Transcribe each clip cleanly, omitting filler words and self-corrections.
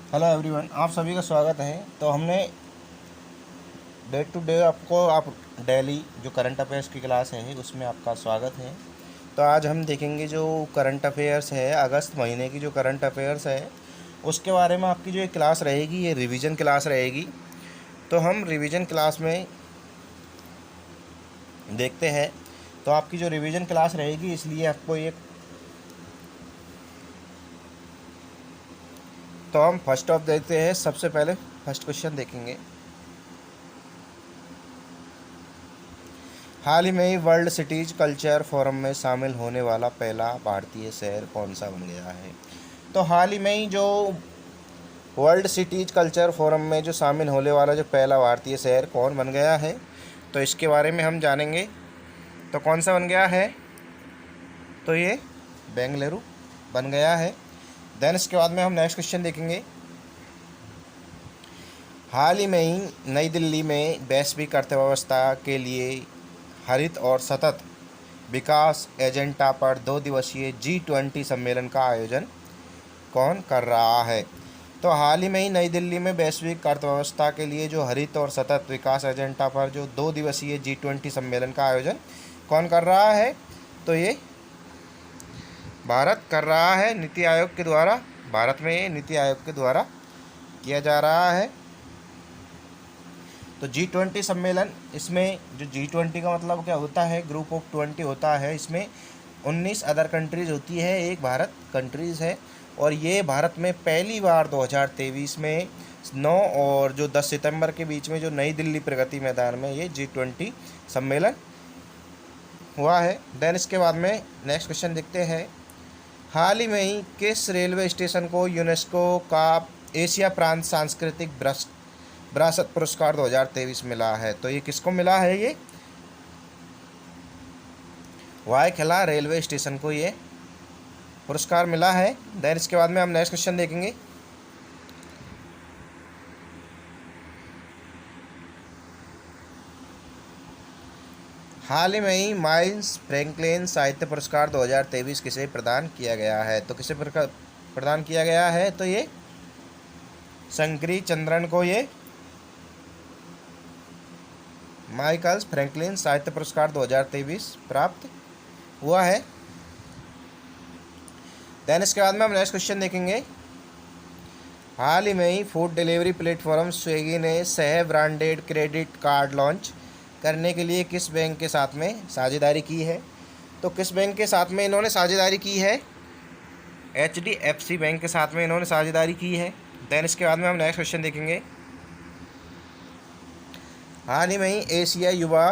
Hello everyone, आप सभी का स्वागत है। तो हमने डे टू डे आप डेली जो करंट अफेयर्स की क्लास है उसमें आपका स्वागत है। तो आज हम देखेंगे जो करंट अफेयर्स है, अगस्त महीने की जो करंट अफेयर्स है उसके बारे में। आपकी जो ये क्लास रहेगी ये रिवीजन क्लास रहेगी। तो हम रिवीजन क्लास में देखते हैं। तो आपकी जो रिवीजन क्लास रहेगी इसलिए आपको ये, तो हम फर्स्ट ऑफ देखते हैं। सबसे पहले फर्स्ट क्वेश्चन देखेंगे। हाल ही में ही वर्ल्ड सिटीज कल्चर फोरम में शामिल होने वाला पहला भारतीय शहर कौन सा बन गया है? तो हाल ही में ही जो वर्ल्ड सिटीज कल्चर फोरम में जो शामिल होने वाला जो पहला भारतीय शहर कौन बन गया है, तो इसके बारे में हम जानेंगे। तो कौन सा बन गया है? तो ये बेंगलुरु बन गया है। देन इसके बाद में हम नेक्स्ट क्वेश्चन देखेंगे। हाल ही में ही नई दिल्ली में वैश्विक अर्थव्यवस्था के लिए हरित और सतत विकास एजेंडा पर 2 दिवसीय G20 सम्मेलन का आयोजन कौन कर रहा है? तो हाल ही में ही नई दिल्ली में वैश्विक अर्थव्यवस्था के लिए जो हरित और सतत विकास एजेंडा पर जो 2 दिवसीय G20 सम्मेलन का आयोजन कौन कर रहा है? तो ये भारत कर रहा है, नीति आयोग के द्वारा। भारत में ये नीति आयोग के द्वारा किया जा रहा है। तो G20 सम्मेलन, इसमें जो G20 का मतलब क्या होता है? ग्रुप ऑफ 20 होता है। इसमें 19 अदर कंट्रीज़ होती है, एक भारत कंट्रीज़ है। और ये भारत में पहली बार 2023 में 9 और जो 10 सितंबर के बीच में जो नई दिल्ली प्रगति मैदान में ये G20 सम्मेलन हुआ है। देन इसके बाद में नेक्स्ट क्वेश्चन देखते हैं। हाल ही में ही किस रेलवे स्टेशन को यूनेस्को का एशिया प्रांत सांस्कृतिक विरासत पुरस्कार 2023 मिला है? तो ये किसको मिला है? ये वायखला रेलवे स्टेशन को ये पुरस्कार मिला है। देन इसके बाद में हम नेक्स्ट क्वेश्चन देखेंगे। हाल ही में ही माइल्स फ्रैंकलिन साहित्य पुरस्कार 2023 किसे प्रदान किया गया है? तो किसे प्रदान किया गया है? तो ये शंकरी चंद्रन को ये माइकल्स फ्रैंकलिन साहित्य पुरस्कार 2023 प्राप्त हुआ है। देन इसके बाद में हम नेक्स्ट क्वेश्चन देखेंगे। हाल ही में ही फूड डिलीवरी प्लेटफॉर्म स्विगी ने सह ब्रांडेड क्रेडिट कार्ड लॉन्च करने के लिए किस बैंक के साथ में साझेदारी की है? तो किस बैंक के साथ में इन्होंने साझेदारी की है? HDFC बैंक के साथ में इन्होंने साझेदारी की है। देन इसके बाद में हम नेक्स्ट क्वेश्चन देखेंगे। हाल ही में ही एशिया युवा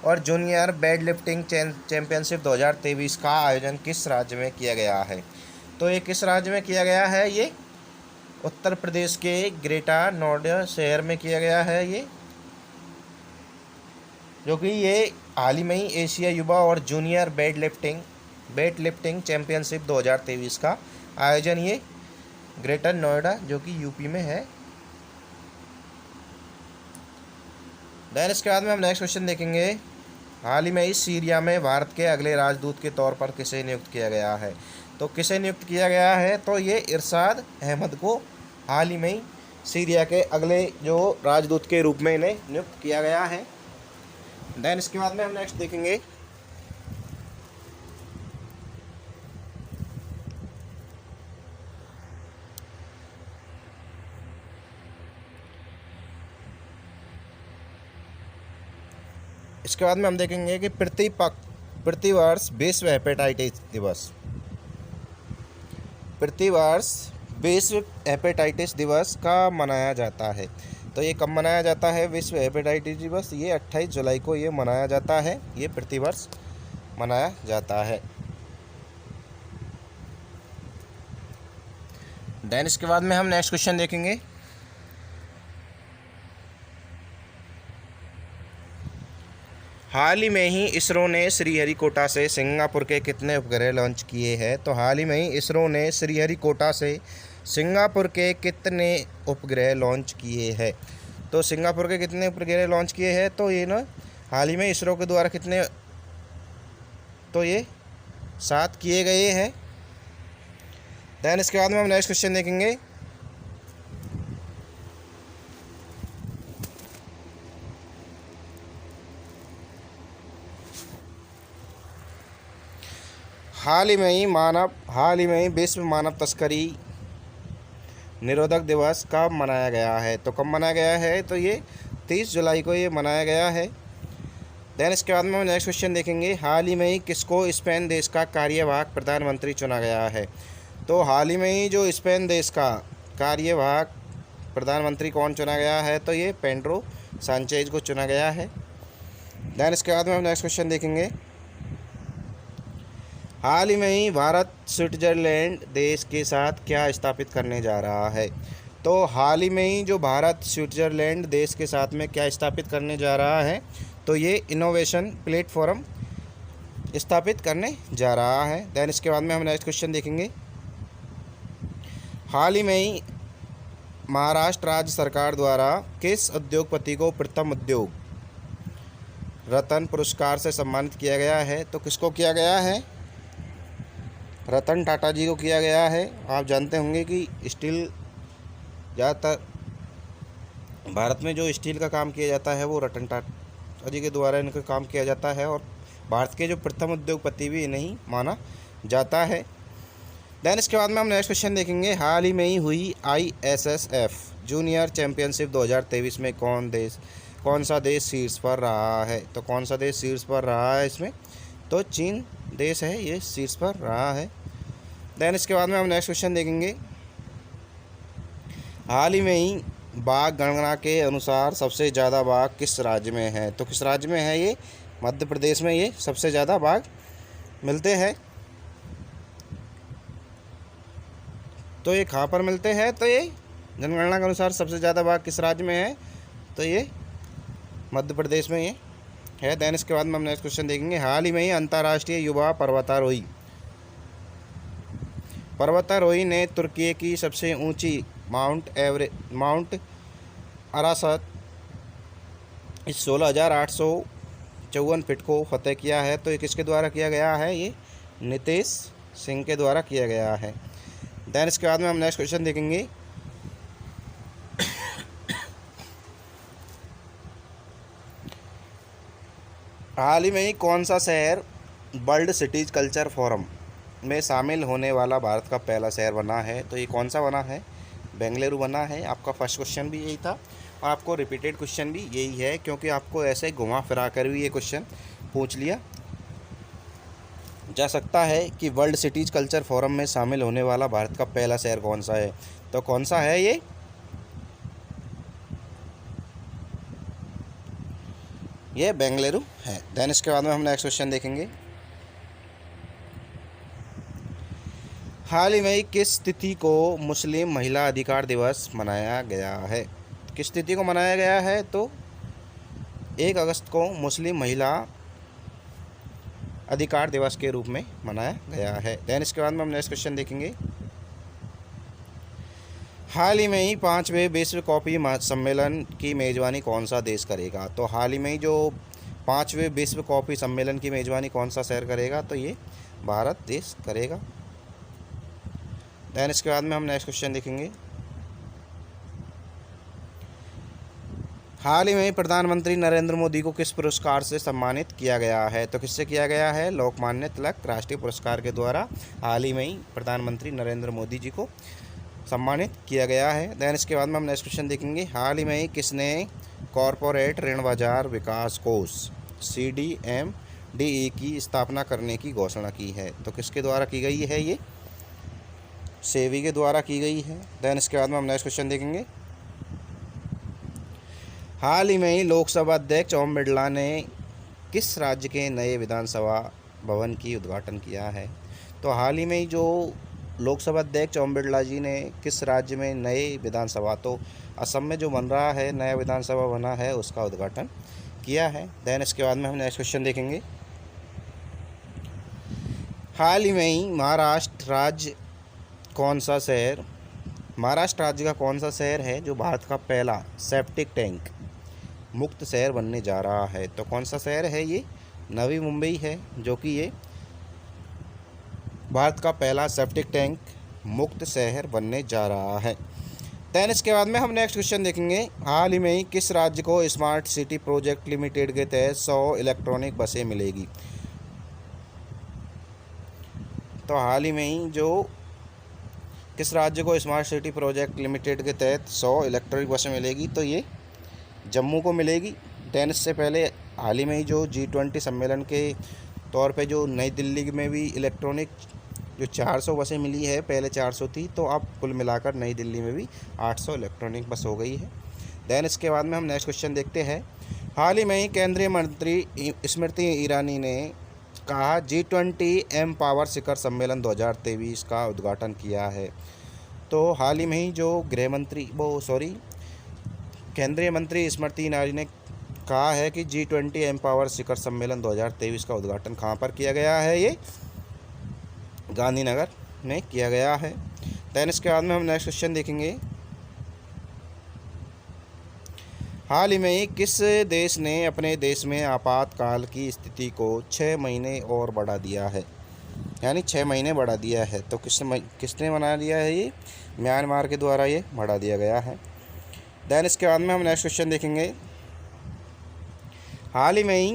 और जूनियर वेट लिफ्टिंग चैंपियनशिप 2023 का आयोजन किस राज्य में किया गया है? तो ये किस राज्य में किया गया है? ये उत्तर प्रदेश के ग्रेटर नोएडा शहर में किया गया है। ये जो कि ये हाल ही में ही एशिया युवा और जूनियर वेट लिफ्टिंग चैंपियनशिप 2023 का आयोजन ये ग्रेटर नोएडा जो कि यूपी में है। देन इसके बाद में हम नेक्स्ट क्वेश्चन देखेंगे। हाल ही में ही सीरिया में भारत के अगले राजदूत के तौर पर किसे नियुक्त किया गया है? तो किसे नियुक्त किया गया है? तो ये इरशाद अहमद को हाल ही में ही सीरिया के अगले जो राजदूत के रूप में इन्हें नियुक्त किया गया है। देन इसके बाद में हम नेक्स्ट देखेंगे। इसके बाद में हम देखेंगे कि प्रतिवर्ष विश्व हेपेटाइटिस दिवस का मनाया जाता है। तो ये कब मनाया जाता है विश्व हेपेटाइटिस दिवस? ये 28 जुलाई को ये मनाया जाता है। ये प्रतिवर्ष मनाया जाता है। देन इसके बाद में हम नेक्स्ट क्वेश्चन देखेंगे। हाल ही में ही इसरो ने श्रीहरिकोटा से सिंगापुर के कितने उपग्रह लॉन्च किए हैं? तो हाल ही में ही इसरो ने श्रीहरिकोटा से सिंगापुर के कितने उपग्रह लॉन्च किए हैं? तो सिंगापुर के कितने उपग्रह लॉन्च किए हैं? तो ये ना हाल ही में इसरो के द्वारा कितने, तो ये 7 किए गए हैं। देन इसके बाद में हम नेक्स्ट क्वेश्चन देखेंगे। हाल ही में ही विश्व मानव तस्करी निरोधक दिवस कब मनाया गया है? तो कब मनाया गया है? तो ये 30 जुलाई को ये मनाया गया है। देन इसके बाद में हम नेक्स्ट क्वेश्चन देखेंगे। हाल ही में ही किसको स्पेन देश का कार्यवाहक प्रधानमंत्री चुना गया है? तो हाल ही में ही जो स्पेन देश का कार्यवाहक प्रधानमंत्री कौन चुना गया है? तो ये पेड्रो सांचेज को चुना गया है। देन इसके बाद में हम नेक्स्ट क्वेश्चन देखेंगे। हाल ही में ही भारत स्विट्ज़रलैंड देश के साथ क्या स्थापित करने जा रहा है? तो हाल ही में ही जो भारत स्विट्ज़रलैंड देश के साथ में क्या स्थापित करने जा रहा है? तो ये इनोवेशन प्लेटफॉर्म स्थापित करने जा रहा है। देन इसके बाद में हम नेक्स्ट क्वेश्चन देखेंगे। हाल ही में ही महाराष्ट्र राज्य सरकार द्वारा किस उद्योगपति को प्रथम उद्योग रत्न पुरस्कार से सम्मानित किया गया है? तो किसको किया गया है? रतन टाटा जी को किया गया है। आप जानते होंगे कि स्टील ज़्यादातर भारत में जो स्टील का काम किया जाता है वो रतन टाटा जी के द्वारा इनका काम किया जाता है, और भारत के जो प्रथम उद्योगपति भी इन्हें माना जाता है। देन इसके बाद में हम नेक्स्ट क्वेश्चन देखेंगे। हाल ही में ही हुई ISSF जूनियर चैम्पियनशिप 2023 में कौन सा देश शीर्ष पर रहा है? तो कौन सा देश शीर्ष पर रहा है इसमें? तो चीन देश है ये शीर्ष पर रहा है। देन इसके बाद में हम नेक्स्ट क्वेश्चन देखेंगे। हाल ही में ही बाघ गणना के अनुसार सबसे ज़्यादा बाघ किस राज्य में है? तो किस राज्य में है ये? मध्य प्रदेश में ये सबसे ज़्यादा बाघ मिलते हैं। तो ये कहाँ पर मिलते हैं? तो ये जनगणना के अनुसार सबसे ज़्यादा बाघ किस राज्य में है? तो ये मध्य प्रदेश में ये है। देन इसके बाद में हम नेक्स्ट क्वेश्चन देखेंगे। हाल ही में ही अंतर्राष्ट्रीय युवा पर्वतारोही ने तुर्की की सबसे ऊंची माउंट अरासत इस 16,854 फीट को फतेह किया है। तो ये किसके द्वारा किया गया है? ये नितेश सिंह के द्वारा किया गया है। देन इसके बाद में हम नेक्स्ट क्वेश्चन देखेंगे। हाल ही में ही कौन सा शहर वर्ल्ड सिटीज कल्चर फोरम में शामिल होने वाला भारत का पहला शहर बना है? तो ये कौन सा बना है? बेंगलुरु बना है। आपका फर्स्ट क्वेश्चन भी यही था और आपको रिपीटेड क्वेश्चन भी यही है, क्योंकि आपको ऐसे घुमा फिरा कर भी ये क्वेश्चन पूछ लिया जा सकता है कि वर्ल्ड सिटीज कल्चर फोरम में शामिल होने वाला भारत का पहला शहर कौन सा है? तो कौन सा है ये? बेंगलुरु है। देन इसके बाद में हम नेक्स्ट क्वेश्चन देखेंगे। हाल ही में ही किस तिथि को मुस्लिम महिला अधिकार दिवस मनाया गया है? किस तिथि को मनाया गया है? तो 1 अगस्त को मुस्लिम महिला अधिकार दिवस के रूप में मनाया गया है। देन इसके बाद में हम नेक्स्ट क्वेश्चन देखेंगे। हाल ही में ही 5वें विश्व कॉफ़ी सम्मेलन की मेज़बानी कौन सा देश करेगा? तो हाल ही में ही जो 5वें विश्व कॉफ़ी सम्मेलन की मेज़बानी कौन सा शहर करेगा? तो ये भारत देश करेगा। दैन इसके बाद में हम नेक्स्ट क्वेश्चन देखेंगे। हाल ही में प्रधानमंत्री नरेंद्र मोदी को किस पुरस्कार से सम्मानित किया गया है? तो किससे किया गया है? लोकमान्य तिलक राष्ट्रीय पुरस्कार के द्वारा हाल ही में ही प्रधानमंत्री नरेंद्र मोदी जी को सम्मानित किया गया है। दैन इसके बाद में हम नेक्स्ट क्वेश्चन देखेंगे। हाल ही में ही किसने कॉरपोरेट ऋण बाजार विकास कोष CDMDE की स्थापना करने की घोषणा की है? तो किसके द्वारा की गई है? ये सेबी के द्वारा की गई है। दैन इसके बाद में हम नेक्स्ट क्वेश्चन देखेंगे। हाल ही में ही लोकसभा अध्यक्ष ओम बिरला ने किस राज्य के नए विधानसभा भवन की उद्घाटन किया है? तो हाल ही में ही जो लोकसभा अध्यक्ष ओम बिरला जी ने किस राज्य में नए विधानसभा, तो असम में जो बन रहा है नया विधानसभा बना है, उसका उद्घाटन किया है। दैन इसके बाद में हम नेक्स्ट क्वेश्चन देखेंगे। हाल ही में ही महाराष्ट्र राज्य का कौन सा शहर है जो भारत का पहला सेप्टिक टैंक मुक्त शहर बनने जा रहा है? तो कौन सा शहर है? ये नवी मुंबई है, जो कि ये भारत का पहला सेप्टिक टैंक मुक्त शहर बनने जा रहा है। देन इसके बाद में हम नेक्स्ट क्वेश्चन देखेंगे, हाल ही में ही किस राज्य को स्मार्ट सिटी प्रोजेक्ट लिमिटेड के तहत 100 इलेक्ट्रॉनिक बसें मिलेगी। तो हाल ही में ही जो किस राज्य को स्मार्ट सिटी प्रोजेक्ट लिमिटेड के तहत 100 इलेक्ट्रॉनिक बसें मिलेगी, तो ये जम्मू को मिलेगी। देन इससे पहले हाल ही में ही जो G20 सम्मेलन के तौर पे जो नई दिल्ली में भी इलेक्ट्रॉनिक जो 400 बसें मिली है, पहले 400 थी, तो अब कुल मिलाकर नई दिल्ली में भी 800 इलेक्ट्रॉनिक बस हो गई है। देन इसके बाद में हम नेक्स्ट क्वेश्चन देखते हैं, हाल ही में ही केंद्रीय मंत्री स्मृति ईरानी ने कहा G20 एम पावर शिखर सम्मेलन 2023 का उद्घाटन किया है। तो हाल ही में ही जो केंद्रीय मंत्री स्मृति ईरानी ने कहा है कि G20 एम पावर शिखर सम्मेलन 2023 का उद्घाटन कहाँ पर किया गया है, ये गांधीनगर में किया गया है। दैन इसके बाद में हम नेक्स्ट क्वेश्चन देखेंगे, हाल ही में ही किस देश ने अपने देश में आपातकाल की स्थिति को 6 महीने और बढ़ा दिया है, यानी 6 महीने बढ़ा दिया है। तो किसने बना दिया है, ये म्यांमार के द्वारा ये बढ़ा दिया गया है। दैन इसके बाद में हम नेक्स्ट क्वेश्चन देखेंगे, हाल ही में ही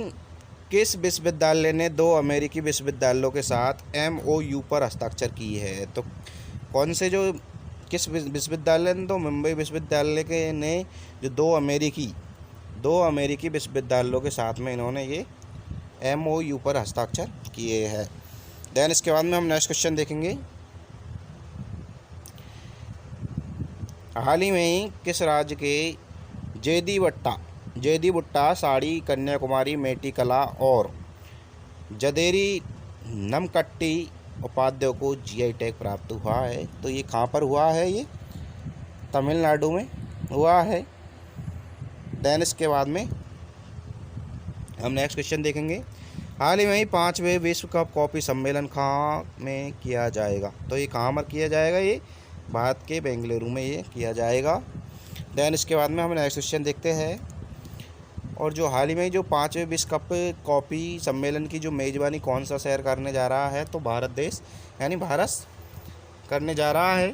किस विश्वविद्यालय ने 2 अमेरिकी विश्वविद्यालयों के साथ MOU पर हस्ताक्षर की है। तो किस विश्वविद्यालय ने, तो मुंबई विश्वविद्यालय के ने जो 2 अमेरिकी विश्वविद्यालयों के साथ में इन्होंने ये MOU पर हस्ताक्षर किए हैं। दैन इसके बाद में हम नेक्स्ट क्वेश्चन देखेंगे, हाल ही में ही किस राज्य के जेदी बुट्टा साड़ी कन्याकुमारी मेटिकला और जदेरी नमकट्टी उपाध्याय को GI टैग प्राप्त हुआ है। तो ये कहाँ पर हुआ है, ये तमिलनाडु में हुआ है। दैन इसके बाद में हम नेक्स्ट क्वेश्चन देखेंगे, हाल ही में ही 5वें विश्व कप कॉफी सम्मेलन कहाँ में किया जाएगा। तो ये कहाँ पर किया जाएगा, ये भारत के बेंगलुरु में ये किया जाएगा। दैन इसके बाद में हम नेक्स्ट क्वेश्चन देखते हैं, और जो हाल ही में जो 5वें विश्व कप कॉफ़ी सम्मेलन की जो मेज़बानी कौन सा शहर करने जा रहा है, तो भारत देश यानी भारत करने जा रहा है।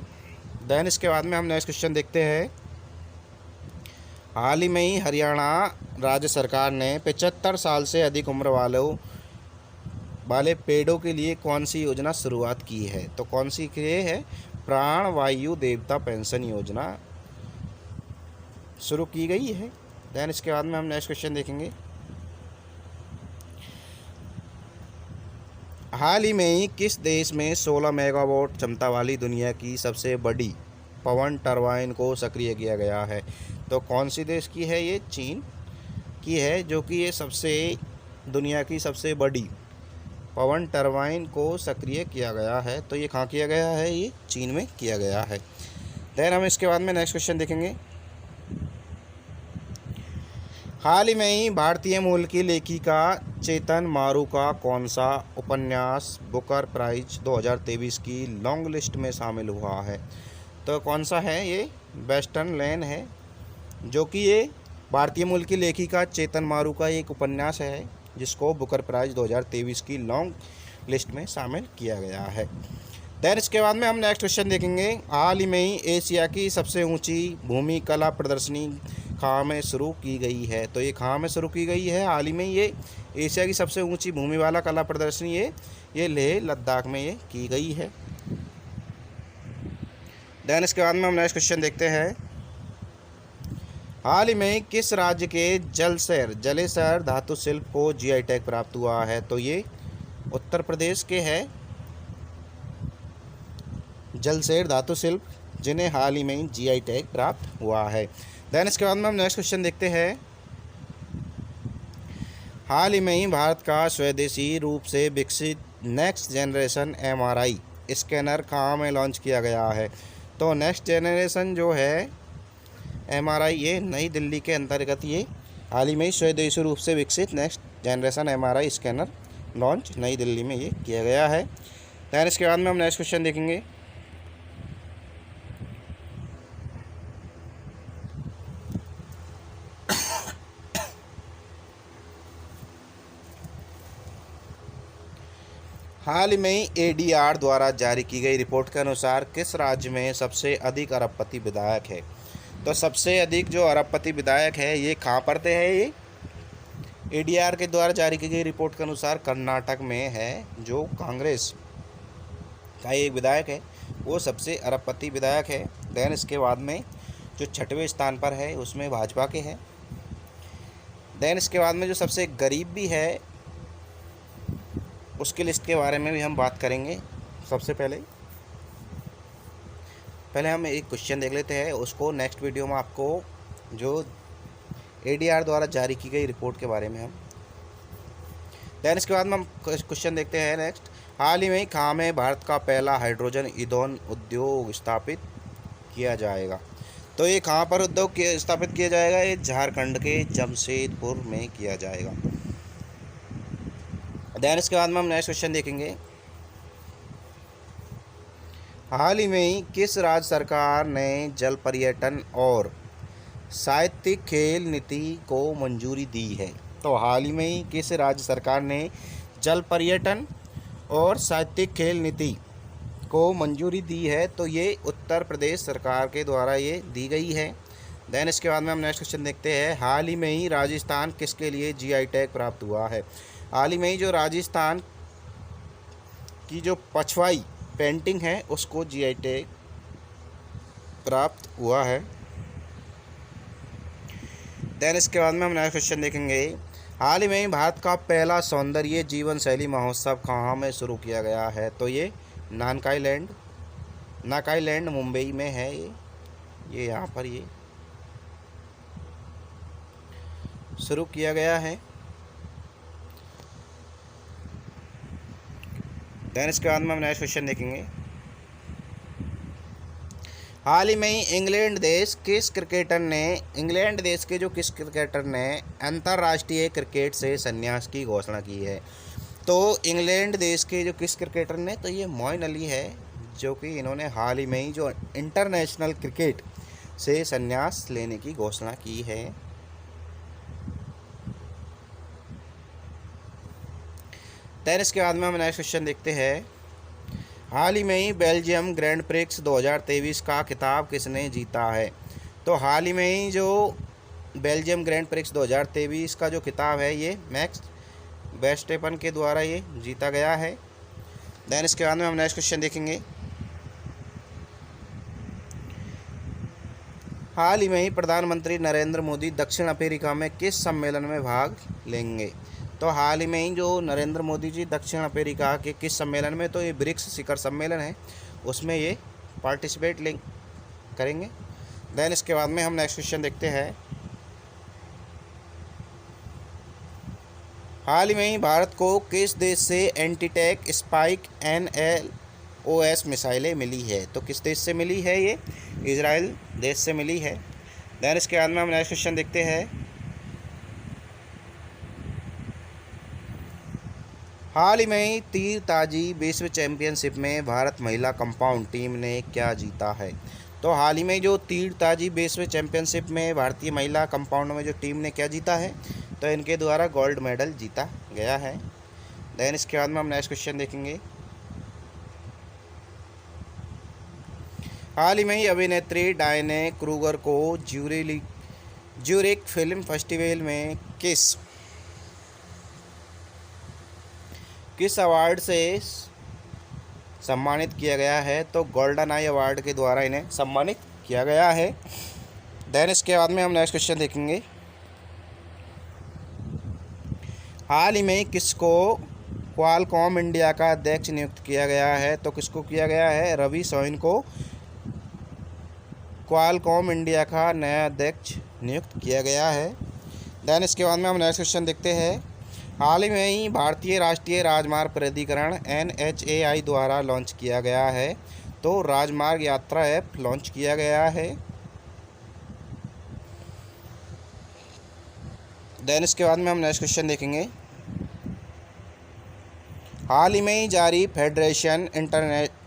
दैन इसके बाद में हम नेक्स्ट क्वेश्चन देखते हैं, हाल ही में ही हरियाणा राज्य सरकार ने 75 साल से अधिक उम्र वाले पेड़ों के लिए कौन सी योजना शुरुआत की है। तो कौन सी ये है, प्राण वायु देवता पेंशन योजना शुरू की गई है। दैन इसके बाद में हम नेक्स्ट क्वेश्चन देखेंगे, हाल ही में ही किस देश में 16 मेगावाट क्षमता वाली दुनिया की सबसे बड़ी पवन टरबाइन को सक्रिय किया गया है। तो कौन सी देश की है, ये चीन की है, जो कि ये दुनिया की सबसे बड़ी पवन टरबाइन को सक्रिय किया गया है। तो ये कहाँ किया गया है, ये चीन में किया गया है। दैन हम इसके बाद में नेक्स्ट क्वेश्चन देखेंगे, हाल ही में ही भारतीय मूल की लेखिका चेतन मारू का कौन सा उपन्यास बुकर प्राइज 2023 की लॉन्ग लिस्ट में शामिल हुआ है। तो कौन सा है, ये वेस्टर्न लैंड है, जो कि ये भारतीय मूल की लेखिका चेतन मारू का एक उपन्यास है, जिसको बुकर प्राइज 2023 की लॉन्ग लिस्ट में शामिल किया गया है। दैन इसके बाद में हम नेक्स्ट क्वेश्चन देखेंगे, हाल ही में ही एशिया की सबसे ऊंची भूमि कला प्रदर्शनी कहाँ में शुरू की गई है। तो ये कहाँ में शुरू की गई है, हाल ही में ये एशिया की सबसे ऊंची भूमि वाला कला प्रदर्शनी ये लेह लद्दाख में ये की गई है। दैन इसके बाद में हम नेक्स्ट क्वेश्चन देखते हैं, हाल ही में किस राज्य के जलेसर धातु शिल्प को GI टैग प्राप्त हुआ है। तो ये उत्तर प्रदेश के है जलसेर धातु शिल्प, जिन्हें हाल ही में GI टैग प्राप्त हुआ है। दैन इसके बाद में हम नेक्स्ट क्वेश्चन देखते हैं, हाल ही में ही भारत का स्वदेशी रूप से विकसित नेक्स्ट जनरेशन MRI स्कैनर कहाँ में लॉन्च किया गया है। तो नेक्स्ट जनरेशन जो है MRI ये नई दिल्ली के अंतर्गत ये हाल ही में ही स्वदेशी रूप से विकसित next generation MRI scanner launch नई दिल्ली में ये किया गया है। दैन इसके बाद में हम नेक्स्ट क्वेश्चन देखेंगे, हाल ही में ही एडीआर द्वारा जारी की गई रिपोर्ट के अनुसार किस राज्य में सबसे अधिक अरबपति विधायक है? तो सबसे अधिक जो अरबपति विधायक है ये कहाँ पर थे है? ये एडीआर के द्वारा जारी की गई रिपोर्ट के अनुसार कर्नाटक में है। जो कांग्रेस का एक विधायक है वो सबसे अरबपति विधायक है। देन इसके बाद में जो 6वें स्थान पर है उसमें भाजपा के है। देन इसके बाद में जो सबसे गरीब भी है उसकी लिस्ट के बारे में भी हम बात करेंगे। सबसे पहले हम एक क्वेश्चन देख लेते हैं, उसको नेक्स्ट वीडियो में आपको जो एडीआर द्वारा जारी की गई रिपोर्ट के बारे में हम देन इसके बाद में हम क्वेश्चन देखते हैं नेक्स्ट। हाल ही में कहाँ में भारत का पहला हाइड्रोजन ईंधन उद्योग स्थापित किया जाएगा? तो ये कहाँ पर उद्योग स्थापित किया जाएगा? ये झारखंड के जमशेदपुर में किया जाएगा। देन इसके बाद में हम नेक्स्ट क्वेश्चन देखेंगे। हाल ही में ही किस राज्य सरकार ने जल पर्यटन और साहित्यिक खेल नीति को मंजूरी दी है? तो हाल ही में ही किस राज्य सरकार ने जल पर्यटन और साहित्यिक खेल नीति को मंजूरी दी है? तो ये उत्तर प्रदेश सरकार के द्वारा ये दी गई है। देन इसके बाद में हम नेक्स्ट क्वेश्चन देखते हैं। हाल ही में ही राजस्थान किसके लिए जीआई टैग प्राप्त हुआ है? हाल ही में ही जो राजस्थान की जो पछवाई पेंटिंग है उसको जीआई टैग प्राप्त हुआ है। देन इसके बाद में हम नेक्स्ट क्वेश्चन देखेंगे। हाल ही में ही भारत का पहला सौंदर्य जीवन शैली महोत्सव कहाँ में शुरू किया गया है? तो ये नाकाईलैंड मुंबई में है। ये यहाँ पर ये शुरू किया गया है। देन इसके बाद में हम नेक्स्ट क्वेश्चन देखेंगे। हाल ही में ही इंग्लैंड देश के जो किस क्रिकेटर ने अंतर्राष्ट्रीय क्रिकेट से संन्यास की घोषणा की है? तो इंग्लैंड देश के जो किस क्रिकेटर ने? तो ये मोइन अली है, जो कि इन्होंने हाल ही में ही जो इंटरनेशनल क्रिकेट से संन्यास लेने की घोषणा की है। देन इसके बाद में हम नेक्स्ट क्वेश्चन देखते हैं। हाल ही में ही बेल्जियम ग्रैंड प्रिक्स 2023 का खिताब किसने जीता है? तो हाल ही में ही जो बेल्जियम ग्रैंड प्रिक्स 2023 का जो खिताब है ये मैक्स वेस्टेपन के द्वारा ये जीता गया है। देन इसके बाद में हम नेक्स्ट क्वेश्चन देखेंगे। हाल ही में ही प्रधानमंत्री नरेंद्र मोदी दक्षिण अफ्रीका में किस सम्मेलन में भाग लेंगे? तो हाल ही में ही जो नरेंद्र मोदी जी दक्षिण अफ्रीका के किस सम्मेलन में? तो ये ब्रिक्स शिखर सम्मेलन है, उसमें ये पार्टिसिपेट करेंगे। देन इसके बाद में हम नेक्स्ट क्वेश्चन देखते हैं। हाल ही में ही भारत को किस देश से एंटी-टैंक स्पाइक NLOS मिसाइलें मिली है? तो किस देश से मिली है? ये इजराइल देश से मिली है। देन इसके बाद में हम नेक्स्ट क्वेश्चन देखते हैं। हाल ही में ही तीरंदाजी विश्व चैंपियनशिप में भारत महिला कंपाउंड टीम ने क्या जीता है? तो हाल ही में जो तीरंदाजी विश्व चैंपियनशिप में भारतीय महिला कंपाउंड में जो टीम ने क्या जीता है? तो इनके द्वारा गोल्ड मेडल जीता गया है। देन इसके बाद में हम नेक्स्ट क्वेश्चन देखेंगे। हाल ही में ही अभिनेत्री डायने क्रूगर को ज्यूरिक फिल्म फेस्टिवल में किस अवार्ड से सम्मानित किया गया है? तो गोल्डन आई अवार्ड के द्वारा इन्हें सम्मानित किया गया है। देन इसके बाद में हम नेक्स्ट क्वेश्चन देखेंगे। हाल ही में किसको क्वालकॉम इंडिया का अध्यक्ष नियुक्त किया गया है? तो किसको किया गया है? रवि सोइन को क्वालकॉम इंडिया का नया अध्यक्ष नियुक्त किया गया है। देन इसके बाद में हम नेक्स्ट क्वेश्चन देखते हैं। हाल ही में ही भारतीय राष्ट्रीय राजमार्ग प्राधिकरण NHAI द्वारा लॉन्च किया गया है। तो राजमार्ग यात्रा ऐप लॉन्च किया गया है। देन इसके बाद में हम नेक्स्ट क्वेश्चन देखेंगे। हाल ही में ही जारी फेडरेशन इंटरनेशनल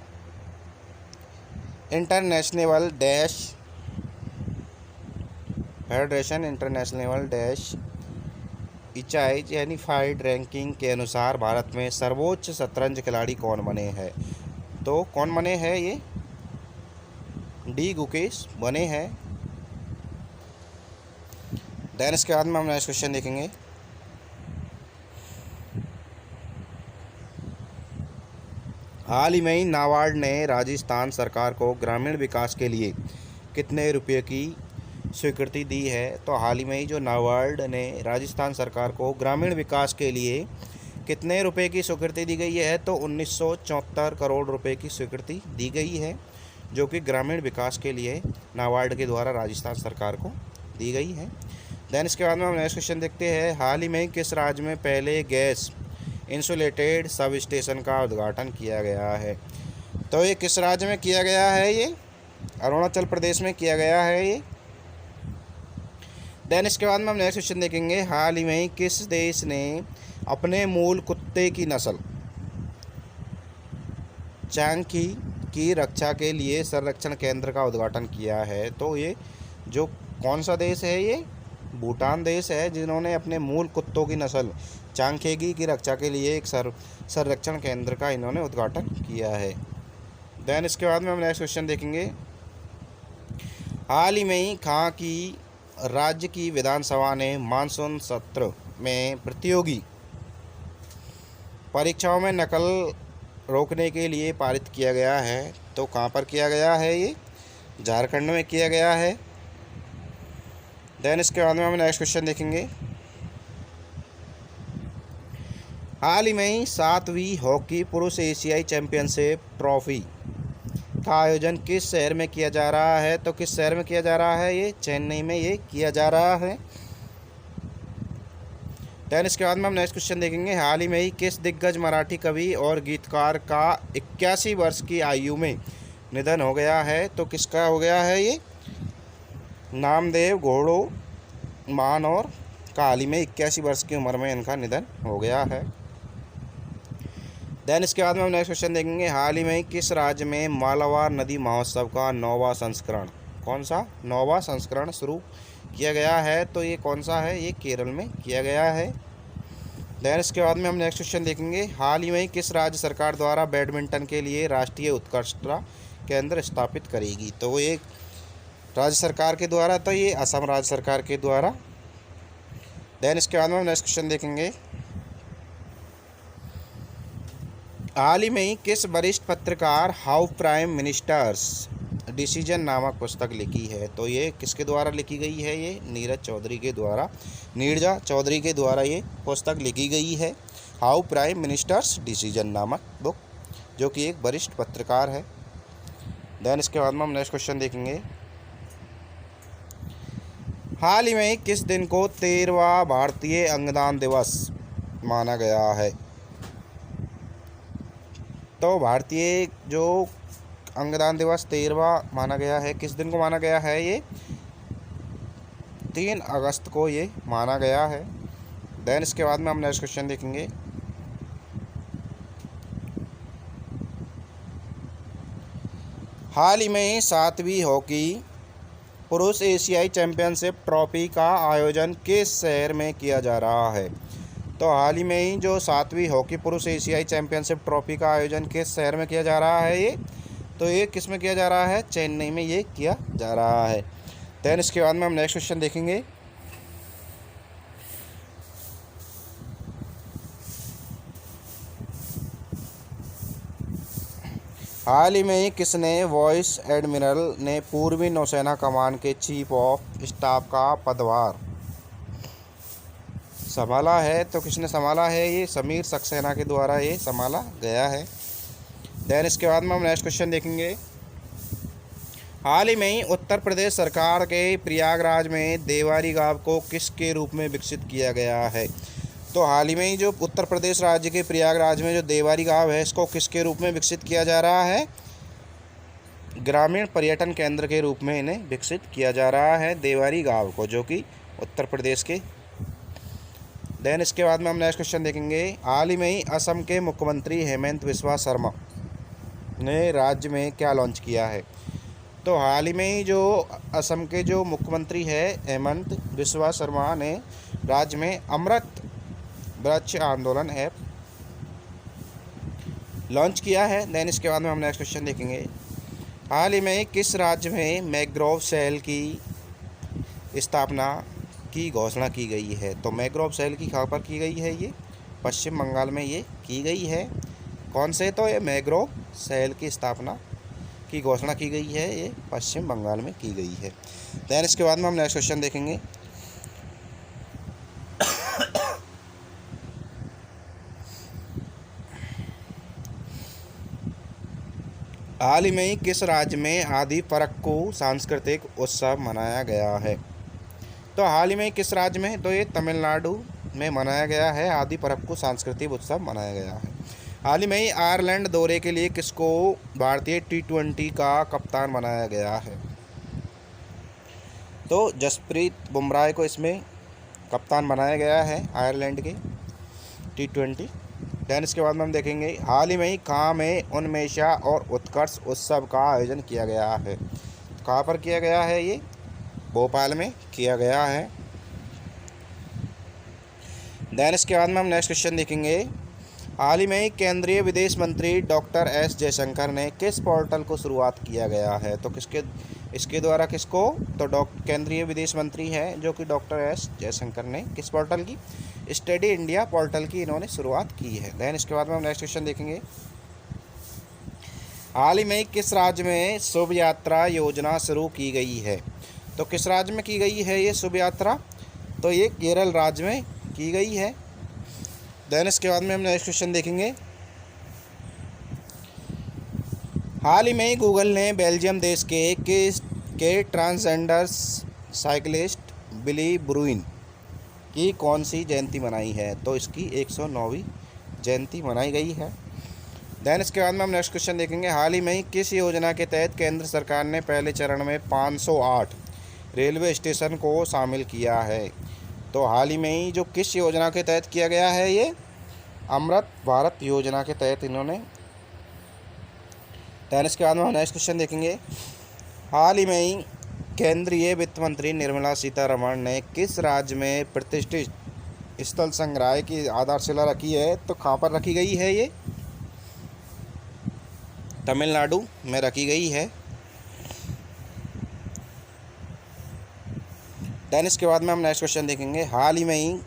इचाइज यानी फाइड रैंकिंग के अनुसार भारत में सर्वोच्च शतरंज खिलाड़ी कौन बने हैं? तो कौन बने हैं ये? डी गुकेश बने हैं। देन इसके बाद में हम नेक्स्ट क्वेश्चन देखेंगे। हाल ही में नाबार्ड ने राजस्थान सरकार को ग्रामीण विकास के लिए कितने रुपये की स्वीकृति दी है? तो हाल ही में ही जो नाबार्ड ने राजस्थान सरकार को ग्रामीण विकास के लिए कितने रुपए की स्वीकृति दी गई है? तो 1974 करोड़ रुपए की स्वीकृति दी गई है, जो कि ग्रामीण विकास के लिए नाबार्ड के द्वारा राजस्थान सरकार को दी गई है। देन इसके बाद में हम नेक्स्ट क्वेश्चन देखते हैं। हाल ही में किस राज्य में पहले गैस इंसुलेटेड सब स्टेशन का उद्घाटन किया गया है? तो ये किस राज्य में किया गया है? ये अरुणाचल प्रदेश में किया गया है ये। देन इसके बाद में हम नेक्स्ट क्वेश्चन देखेंगे। हाल ही में किस देश ने अपने मूल कुत्ते की नस्ल चांगकी की रक्षा के लिए संरक्षण केंद्र का उद्घाटन किया है? तो ये जो कौन सा देश है? ये भूटान देश है, जिन्होंने अपने मूल कुत्तों की नस्ल चांगखेगी की रक्षा के लिए एक संरक्षण केंद्र का इन्होंने उद्घाटन किया है। देन इसके बाद में हम नेक्स्ट क्वेश्चन देखेंगे। हाल ही में ही कहाँ की राज्य की विधानसभा ने मानसून सत्र में प्रतियोगी परीक्षाओं में नकल रोकने के लिए पारित किया गया है? तो कहाँ पर किया गया है? ये झारखंड में किया गया है। देन इसके बाद में हम नेक्स्ट क्वेश्चन देखेंगे। हाल ही में ही 7वीं हॉकी पुरुष एशियाई चैंपियनशिप ट्रॉफी का आयोजन किस शहर में किया जा रहा है? तो किस शहर में किया जा रहा है? ये चेन्नई में ये किया जा रहा है। देन इसके बाद में हम नेक्स्ट क्वेश्चन देखेंगे। हाल ही में ही किस दिग्गज मराठी कवि और गीतकार का 81 वर्ष की आयु में निधन हो गया है? तो किसका हो गया है? ये नामदेव घोड़ो मान और का हाल ही में 81 वर्ष की उम्र में इनका निधन हो गया है। देन इसके बाद में हम नेक्स्ट क्वेश्चन देखेंगे। हाल ही में किस राज्य में मालाबार नदी महोत्सव का 9वां संस्करण, कौन सा 9वां संस्करण शुरू किया गया है? तो ये कौन सा है? ये केरल में किया गया है। देन इसके बाद में हम नेक्स्ट क्वेश्चन देखेंगे। हाल ही में किस राज्य सरकार द्वारा बैडमिंटन के लिए राष्ट्रीय उत्कृष्टता केंद्र स्थापित करेगी? तो वो एक राज्य सरकार के द्वारा, तो ये असम राज्य सरकार के द्वारा। देन इसके बाद में हम नेक्स्ट क्वेश्चन देखेंगे। हाल ही में ही किस वरिष्ठ पत्रकार हाउ प्राइम मिनिस्टर्स डिसीजन नामक पुस्तक लिखी है? तो ये किसके द्वारा लिखी गई है? ये नीरजा चौधरी के द्वारा ये पुस्तक लिखी गई है, हाउ प्राइम मिनिस्टर्स डिसीजन नामक बुक, जो कि एक वरिष्ठ पत्रकार है। देन इसके बाद में हम नेक्स्ट क्वेश्चन देखेंगे। हाल ही में किस दिन को 13वां भारतीय अंगदान दिवस माना गया है? तो भारतीय जो अंगदान दिवस 13वां माना गया है, किस दिन को माना गया है? ये 3 अगस्त को ये माना गया है। देन इसके बाद में हम नेक्स्ट क्वेश्चन देखेंगे। हाल ही में 7वीं हॉकी पुरुष एशियाई चैंपियनशिप ट्रॉफी का आयोजन किस शहर में किया जा रहा है? तो हाल ही में ही जो 7वीं हॉकी पुरुष एशियाई चैंपियनशिप ट्रॉफी का आयोजन किस शहर में किया जा रहा है? ये तो ये किस में किया जा रहा है? चेन्नई में ये किया जा रहा है। देन इसके बाद में हम नेक्स्ट क्वेश्चन देखेंगे। हाल ही में ही किसने वाइस एडमिरल ने पूर्वी नौसेना कमान के चीफ ऑफ स्टाफ का पदभार संभाला है? तो किसने संभाला है? ये समीर सक्सेना के द्वारा ये संभाला गया है। देन इसके बाद में हम नेक्स्ट क्वेश्चन देखेंगे। हाल ही में ही उत्तर प्रदेश सरकार के प्रयागराज में देवारी गांव को किसके रूप में विकसित किया गया है? तो हाल ही में ही जो उत्तर प्रदेश राज्य के प्रयागराज में जो देवारी गांव है, इसको किसके रूप में विकसित किया जा रहा है? ग्रामीण पर्यटन केंद्र के रूप में इन्हें विकसित किया जा रहा है, देवारी गांव को, जो कि उत्तर प्रदेश के। देन इसके बाद में हम नेक्स्ट क्वेश्चन देखेंगे। हाल ही में ही असम के मुख्यमंत्री हेमंत बिस्वा शर्मा ने राज्य में क्या लॉन्च किया है? तो हाल ही में ही जो असम के जो मुख्यमंत्री है हेमंत बिस्वा शर्मा ने राज्य में अमृत वृक्ष आंदोलन ऐप लॉन्च किया है। देन इसके बाद में हम नेक्स्ट क्वेश्चन देखेंगे, हाल ही में किस राज्य में मैंग्रोव सेल की स्थापना की घोषणा की गई है? तो मैंग्रोव सेल की कहाँ पर की गई है? ये पश्चिम बंगाल में ये की गई है। कौन से? तो ये मैंग्रोव सेल की स्थापना की घोषणा की गई है, ये पश्चिम बंगाल में की गई है। देन इसके बाद में हम नेक्स्ट क्वेश्चन देखेंगे, हाल ही में किस राज्य में आदि परक्कू सांस्कृतिक उत्सव मनाया गया है? तो हाल ही में किस राज्य में? तो ये तमिलनाडु में मनाया गया है, आदि परक्कू सांस्कृतिक उत्सव मनाया गया है। हाल ही में आयरलैंड दौरे के लिए किसको भारतीय T20 का कप्तान बनाया गया है? तो जसप्रीत बुमराह को इसमें कप्तान बनाया गया है आयरलैंड के T20। देन इसके बाद में हम देखेंगे, हाल ही में कहाँ में उन्मेषा और उत्कर्ष उत्सव का आयोजन किया गया है? कहाँ पर किया गया है? ये भोपाल में किया गया है। देन इसके बाद में हम नेक्स्ट क्वेश्चन देखेंगे, हाल ही में केंद्रीय विदेश मंत्री डॉक्टर एस जयशंकर ने किस पोर्टल को शुरुआत किया गया है? तो इसके द्वारा किसको? तो केंद्रीय विदेश मंत्री हैं जो कि डॉक्टर एस जयशंकर ने किस पोर्टल की? स्टडी इंडिया पोर्टल की इन्होंने शुरुआत की है। देन इसके बाद में हम नेक्स्ट क्वेश्चन देखेंगे, हाल ही में किस राज्य में शुभ यात्रा योजना शुरू की गई है? तो किस राज्य में की गई है ये शुभ यात्रा? तो ये केरल राज्य में की गई है। देन इसके बाद में हम नेक्स्ट क्वेश्चन देखेंगे, हाल ही में गूगल ने बेल्जियम देश के ट्रांसजेंडर साइकिलिस्ट बिली ब्रुइन की कौन सी जयंती मनाई है? तो इसकी 109वीं जयंती मनाई गई है। देन इसके बाद में हम नेक्स्ट क्वेश्चन देखेंगे, हाल ही में किस योजना के तहत केंद्र सरकार ने पहले चरण में 508 रेलवे स्टेशन को शामिल किया है? तो हाल ही में ही जो किस योजना के तहत किया गया है? ये अमृत भारत योजना के तहत इन्होंने। देन इसके बाद में हम नेक्स्ट क्वेश्चन देखेंगे, हाल ही में ही केंद्रीय वित्त मंत्री निर्मला सीतारमण ने किस राज्य में प्रतिष्ठित स्थल संग्रहालय की आधारशिला रखी है? तो कहाँ पर रखी गई है? ये तमिलनाडु में रखी गई है। देन इसके बाद में हम नेक्स्ट क्वेश्चन देखेंगे, हाल ही में ही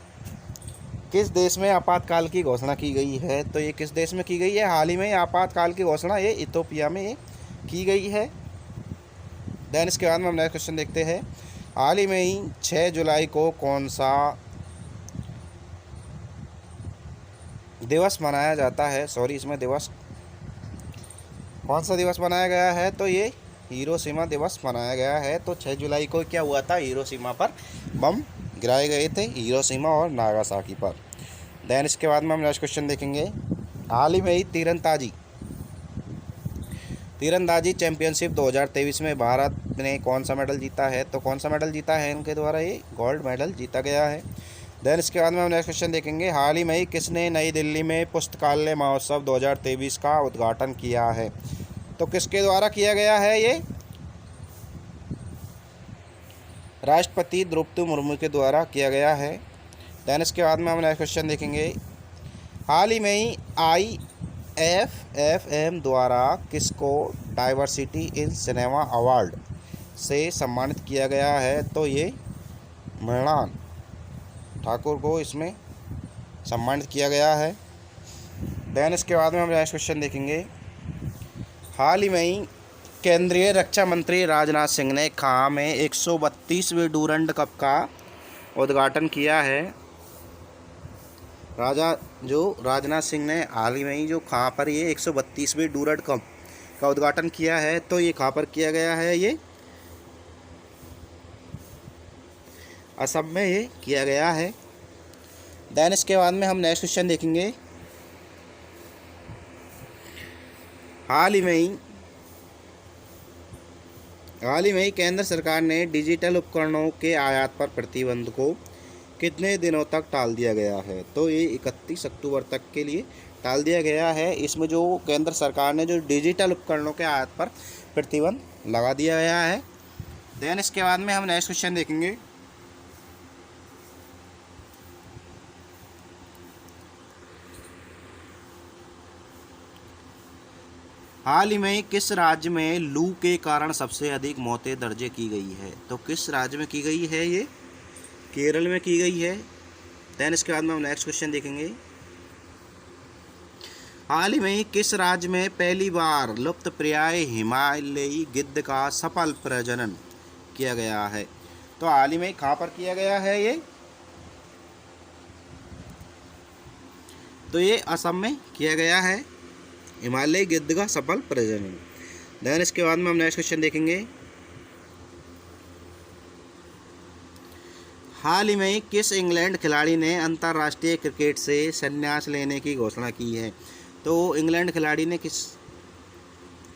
किस देश में आपातकाल की घोषणा की गई है? तो ये किस देश में की गई है? हाल ही में आपातकाल की घोषणा ये इथोपिया में ये की गई है। देन इसके बाद में हम नेक्स्ट क्वेश्चन देखते हैं, हाल ही में ही 6 जुलाई को कौन सा दिवस मनाया जाता है? इसमें दिवस कौन सा दिवस मनाया गया है? तो ये हिरोशिमा दिवस मनाया गया है। तो 6 जुलाई को क्या हुआ था? हिरोशिमा पर बम गिराए गए थे, हिरोशिमा और नागासाकी पर। देन इसके बाद में हम नेक्स्ट क्वेश्चन देखेंगे, हाल ही में ही तीरंदाजी चैंपियनशिप 2023 में भारत ने कौन सा मेडल जीता है? तो कौन सा मेडल जीता है इनके द्वारा? ये गोल्ड मेडल जीता गया है। देन इसके बाद में हम नेक्स्ट क्वेश्चन देखेंगे, हाल ही में ही किसने नई दिल्ली में पुस्तकालय महोत्सव 2023 का उद्घाटन किया है? तो किसके द्वारा किया गया है? ये राष्ट्रपति द्रौपदी मुर्मू के द्वारा किया गया है। देन इसके बाद में हम नेक्स्ट क्वेश्चन देखेंगे, हाल ही में ही IFFM द्वारा किसको डाइवर्सिटी इन सिनेमा अवार्ड से सम्मानित किया गया है? तो ये मृणाल ठाकुर को इसमें सम्मानित किया गया है। देन इसके बाद में हम नेक्स्ट क्वेश्चन देखेंगे, हाल ही में ही केंद्रीय रक्षा मंत्री राजनाथ सिंह ने कहाँ में 132वें डूरंड कप का उद्घाटन किया है? राजनाथ सिंह ने हाल ही में ही जो कहाँ पर ये 132वें डूरंड कप का उद्घाटन किया है? तो ये कहाँ पर किया गया है? ये असम में ये किया गया है। देन इसके बाद में हम नेक्स्ट क्वेश्चन देखेंगे, हाल ही में ही केंद्र सरकार ने डिजिटल उपकरणों के आयात पर प्रतिबंध को कितने दिनों तक टाल दिया गया है? तो ये 31 अक्टूबर तक के लिए टाल दिया गया है। इसमें जो केंद्र सरकार ने जो डिजिटल उपकरणों के आयात पर प्रतिबंध लगा दिया गया है। देन इसके बाद में हम नेक्स्ट क्वेश्चन देखेंगे, हाल ही में किस राज्य में लू के कारण सबसे अधिक मौतें दर्ज की गई है? तो किस राज्य में की गई है ये? केरल में की गई है। देन इसके बाद में हम नेक्स्ट क्वेश्चन देखेंगे। हाल ही में किस राज्य में पहली बार लुप्तप्राय हिमालयी गिद्ध का सफल प्रजनन किया गया है? तो हाल ही में कहाँ पर किया गया है ये? तो ये असम में किया गया है हिमालयी गिद्ध का सफल प्रजनन। देन इसके बाद में हम नेक्स्ट क्वेश्चन देखेंगे। हाल ही में किस इंग्लैंड खिलाड़ी ने अंतर्राष्ट्रीय क्रिकेट से संन्यास लेने की घोषणा की है? तो इंग्लैंड खिलाड़ी ने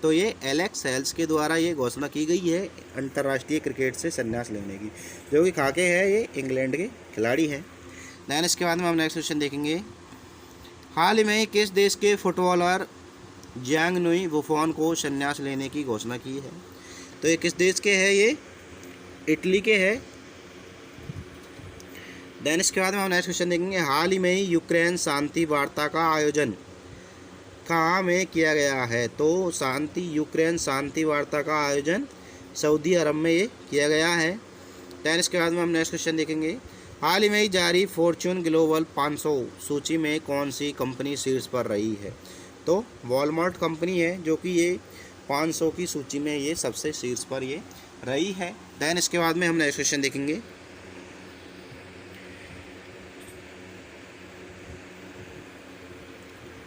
तो ये एलेक्स हेल्स के द्वारा ये घोषणा की गई है अंतर्राष्ट्रीय क्रिकेट से संन्यास लेने की, जो कि खाके है ये इंग्लैंड के खिलाड़ी हैं। देन इसके बाद में हम नेक्स्ट क्वेश्चन देखेंगे। हाल ही में किस देश के फुटबॉलर जियांगनुई बुफॉन को संन्यास लेने की घोषणा की है? तो ये किस देश के हैं? ये इटली के हैं। देन इसके बाद में हम नेक्स्ट क्वेश्चन देखेंगे। हाल ही में यूक्रेन शांति वार्ता का आयोजन कहाँ में किया गया है? तो यूक्रेन शांति वार्ता का आयोजन सऊदी अरब में ये किया गया है। देन इसके बाद में हम नेक्स्ट क्वेश्चन देखेंगे। हाल ही में जारी फॉर्च्यून ग्लोबल 500 सूची में कौन सी कंपनी शीर्ष पर रही है? तो वॉलमार्ट कंपनी है जो कि ये 500 की सूची में ये सबसे शीर्ष पर ये रही है। देन इसके बाद में हम नेक्स्ट क्वेश्चन देखेंगे।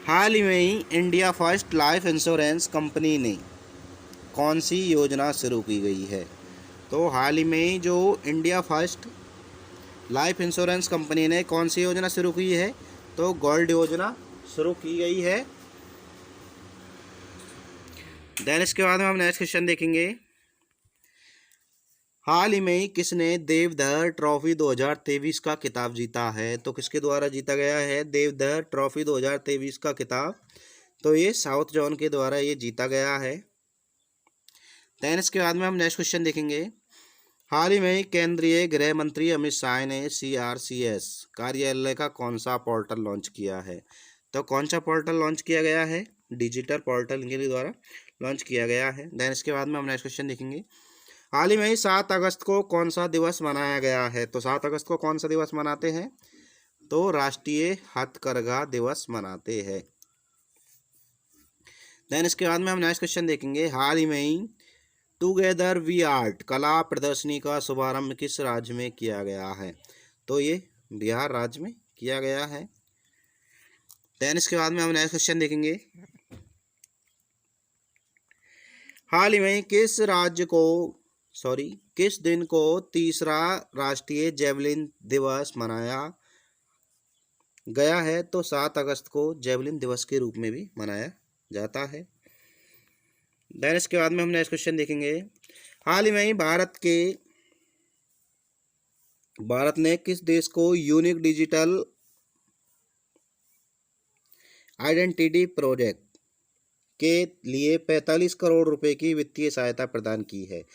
हाल ही में ही India first life insurance company ने कौन सी योजना शुरू की गई है? तो हाल ही में जो India first life insurance company ने कौन सी योजना शुरू की है? तो गोल्ड योजना शुरू की गई है। देन इसके बाद में हम नेक्स्ट क्वेश्चन देखेंगे। हाल ही में किसने देवधर ट्रॉफी 2023 का खिताब जीता है? तो किसके द्वारा जीता गया है देवधर ट्रॉफी 2023 का खिताब? तो ये साउथ जोन के द्वारा ये जीता गया है। देन इसके बाद में हम नेक्स्ट क्वेश्चन देखेंगे। हाल ही में केंद्रीय गृह मंत्री अमित शाह ने CRCS कार्यालय का कौन सा पोर्टल लॉन्च किया है? तो कौन सा पोर्टल लॉन्च किया गया है? डिजिटल पोर्टल इनके द्वारा लॉन्च किया गया है। देन इसके बाद में हम नेक्स्ट क्वेश्चन देखेंगे। हाल ही में 7 अगस्त को कौन सा दिवस मनाया गया है? तो 7 अगस्त को कौन सा दिवस मनाते हैं? तो राष्ट्रीय हथकरघा दिवस मनाते हैं। देन इसके बाद में हम नेक्स्ट क्वेश्चन देखेंगे। हाल ही में टुगेदर वी आर्ट कला प्रदर्शनी का शुभारंभ किस राज्य में किया गया है? तो ये बिहार राज्य में किया गया है। देन इसके बाद में हम नेक्स्ट क्वेश्चन देखेंगे। हाल ही में किस दिन को तीसरा राष्ट्रीय जेवलिन दिवस मनाया गया है? तो 7 अगस्त को जेवलिन दिवस के रूप में भी मनाया जाता है। देन इसके बाद में हम नेक्स्ट क्वेश्चन देखेंगे। हाल ही में भारत ने किस देश को यूनिक डिजिटल आइडेंटिटी प्रोजेक्ट के लिए 45 करोड़ रुपए की वित्तीय सहायता प्रदान की है?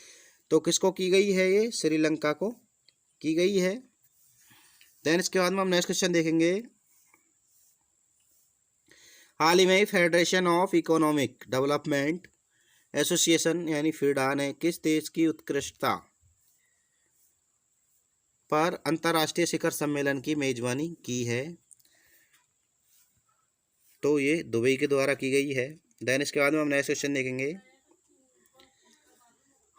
तो किसको की गई है? ये श्रीलंका को की गई है। देन इसके बाद में हम नेक्स्ट क्वेश्चन देखेंगे। हाल ही में federation of economic development association यानी फीडा ने किस देश की उत्कृष्टता पर अंतर्राष्ट्रीय शिखर सम्मेलन की मेजबानी की है? तो ये दुबई के द्वारा की गई है। देन इसके बाद में हम नेक्स्ट क्वेश्चन देखेंगे।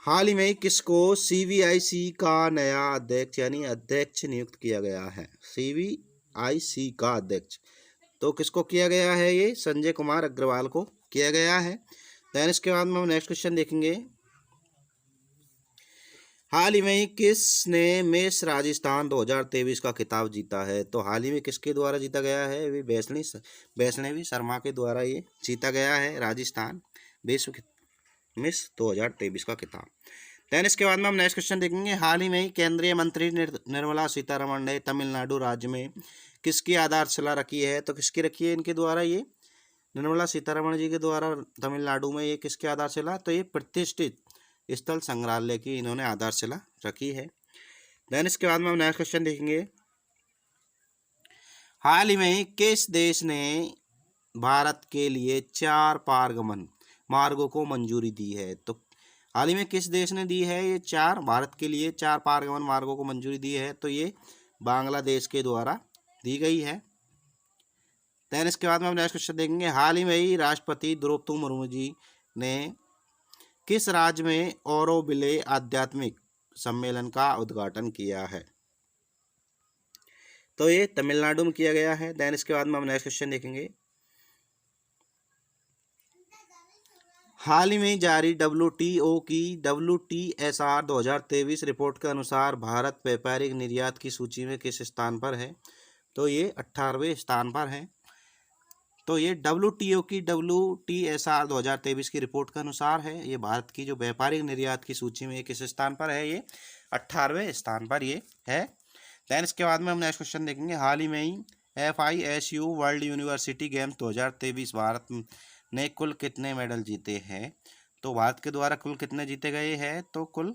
हाल ही में किसको CBIC का नया अध्यक्ष यानी अध्यक्ष नियुक्त किया गया है? CBIC का अध्यक्ष तो किसको किया गया है? ये संजय कुमार अग्रवाल को किया गया है। देन इसके बाद में हम नेक्स्ट क्वेश्चन देखेंगे। हाल ही में किसने मिस राजस्थान 2023 का खिताब जीता है? तो हाल ही में किसके द्वारा जीता गया है? वे वैष्णवी शर्मा के द्वारा ये जीता गया है राजस्थान विश्व मिस 2023 का खिताब। देन इसके बाद में हम नेक्स्ट क्वेश्चन देखेंगे। हाल ही में केंद्रीय मंत्री निर्मला सीतारमण ने तमिलनाडु राज्य में किसकी आधारशिला रखी है? तो किसकी रखी है इनके द्वारा? ये निर्मला सीतारमण जी के द्वारा तमिलनाडु में ये किसकी आधारशिला? तो ये प्रतिष्ठित स्थल संग्रहालय की इन्होंने आधारशिला रखी है। देन इसके बाद में हम नेक्स्ट क्वेश्चन देखेंगे। हाल ही में किस देश ने भारत के लिए 4 पारगमन मार्गों को मंजूरी दी है। तो हाल ही में किस देश ने दी है ये 4 भारत के लिए 4 पारगमन मार्गों को मंजूरी दी है? तो ये बांग्लादेश के द्वारा दी गई है। देन इसके बाद में हम नेक्स्ट क्वेश्चन देखेंगे, हाल ही में ही राष्ट्रपति द्रौपदी मुर्मू जी ने किस राज्य में ऑरोविले आध्यात्मिक सम्मेलन का उद्घाटन किया है? तो ये तमिलनाडु में किया गया है। देन इसके बाद में हम नेक्स्ट क्वेश्चन देखेंगे, हाल ही में जारी WTO की WTSR 2023 रिपोर्ट के अनुसार भारत व्यापारिक निर्यात की सूची में किस स्थान पर है? तो ये 18वें स्थान पर है। तो ये WTO की WTSR 2023 की रिपोर्ट के अनुसार है, ये भारत की जो व्यापारिक निर्यात की सूची में किस स्थान पर है? ये 18वें स्थान पर ये है। दैन इसके बाद में हम नेक्स्ट क्वेश्चन देखेंगे, हाल ही में ही FISU world university games 2023 Bharat ने कुल कितने मेडल जीते हैं? तो भारत के द्वारा कुल कितने जीते गए हैं? तो कुल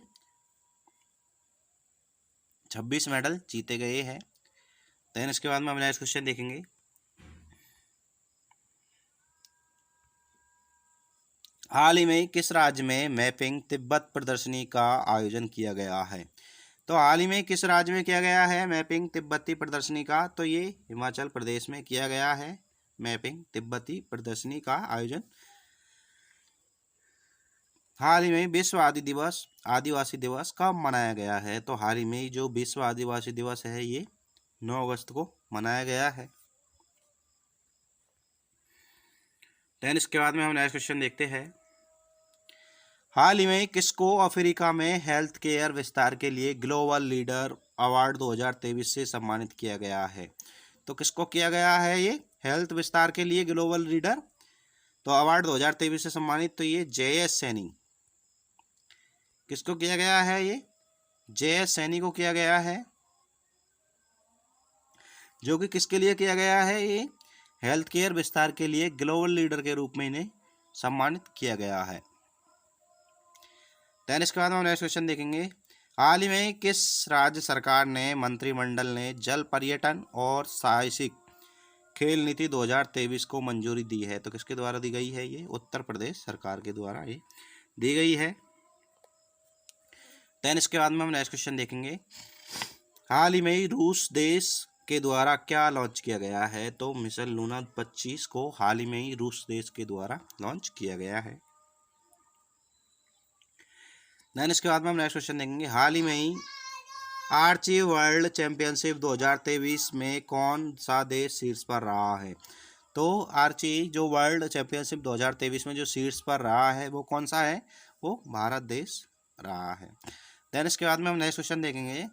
26 मेडल जीते गए हैं। दैन इसके बाद में हम नेक्स्ट क्वेश्चन देखेंगे, हाल ही में किस राज्य में मैपिंग तिब्बत प्रदर्शनी का आयोजन किया गया है? तो हाल ही में किस राज्य में किया गया है मैपिंग तिब्बती प्रदर्शनी का? तो ये हिमाचल प्रदेश में किया गया है मैपिंग तिब्बती प्रदर्शनी का आयोजन। हाल ही में विश्व आदिवासी दिवस कब मनाया गया है? तो हाल ही में जो विश्व आदिवासी दिवस है ये 9 अगस्त को मनाया गया है। देन इसके बाद में हम नेक्स्ट क्वेश्चन देखते हैं, हाल ही में किसको अफ्रीका में हेल्थ केयर विस्तार के लिए ग्लोबल लीडर अवार्ड 2023 से सम्मानित किया गया है? तो किसको किया गया है ये हेल्थ विस्तार के लिए ग्लोबल लीडर तो अवार्ड 2023 से सम्मानित? तो ये JS सैनी। किसको किया गया है? ये JS सैनी को किया गया है, जो कि किसके लिए किया गया है? ये हेल्थ केयर विस्तार के लिए ग्लोबल लीडर के रूप में इन्हें सम्मानित किया गया है। देन इसके बाद हम नेक्स्ट क्वेश्चन देखेंगे, हाल ही में किस राज्य सरकार ने मंत्रिमंडल ने जल पर्यटन और साहसिक खेल नीति 2023 को मंजूरी दी है? तो किसके द्वारा दी गई है? ये उत्तर प्रदेश सरकार के द्वारा ये दी गई है। देन इसके बाद में हम नेक्स्ट क्वेश्चन देखेंगे, हाल ही में रूस देश के द्वारा क्या लॉन्च किया गया है? तो मिशन लूना 25 को हाल ही में ही रूस देश के द्वारा लॉन्च किया गया है। देन इसके बाद में हम नेक्स्ट क्वेश्चन देखेंगे, हाल ही में ही आर्ची वर्ल्ड चैंपियनशिप 2023 में कौन सा देश शीर्ष पर रहा है? तो आर्ची जो वर्ल्ड चैंपियनशिप 2023 में जो शीर्ष पर रहा है वो कौन सा है? वो भारत देश रहा है। देन इसके बाद में हम नेक्स्ट क्वेश्चन देखेंगे,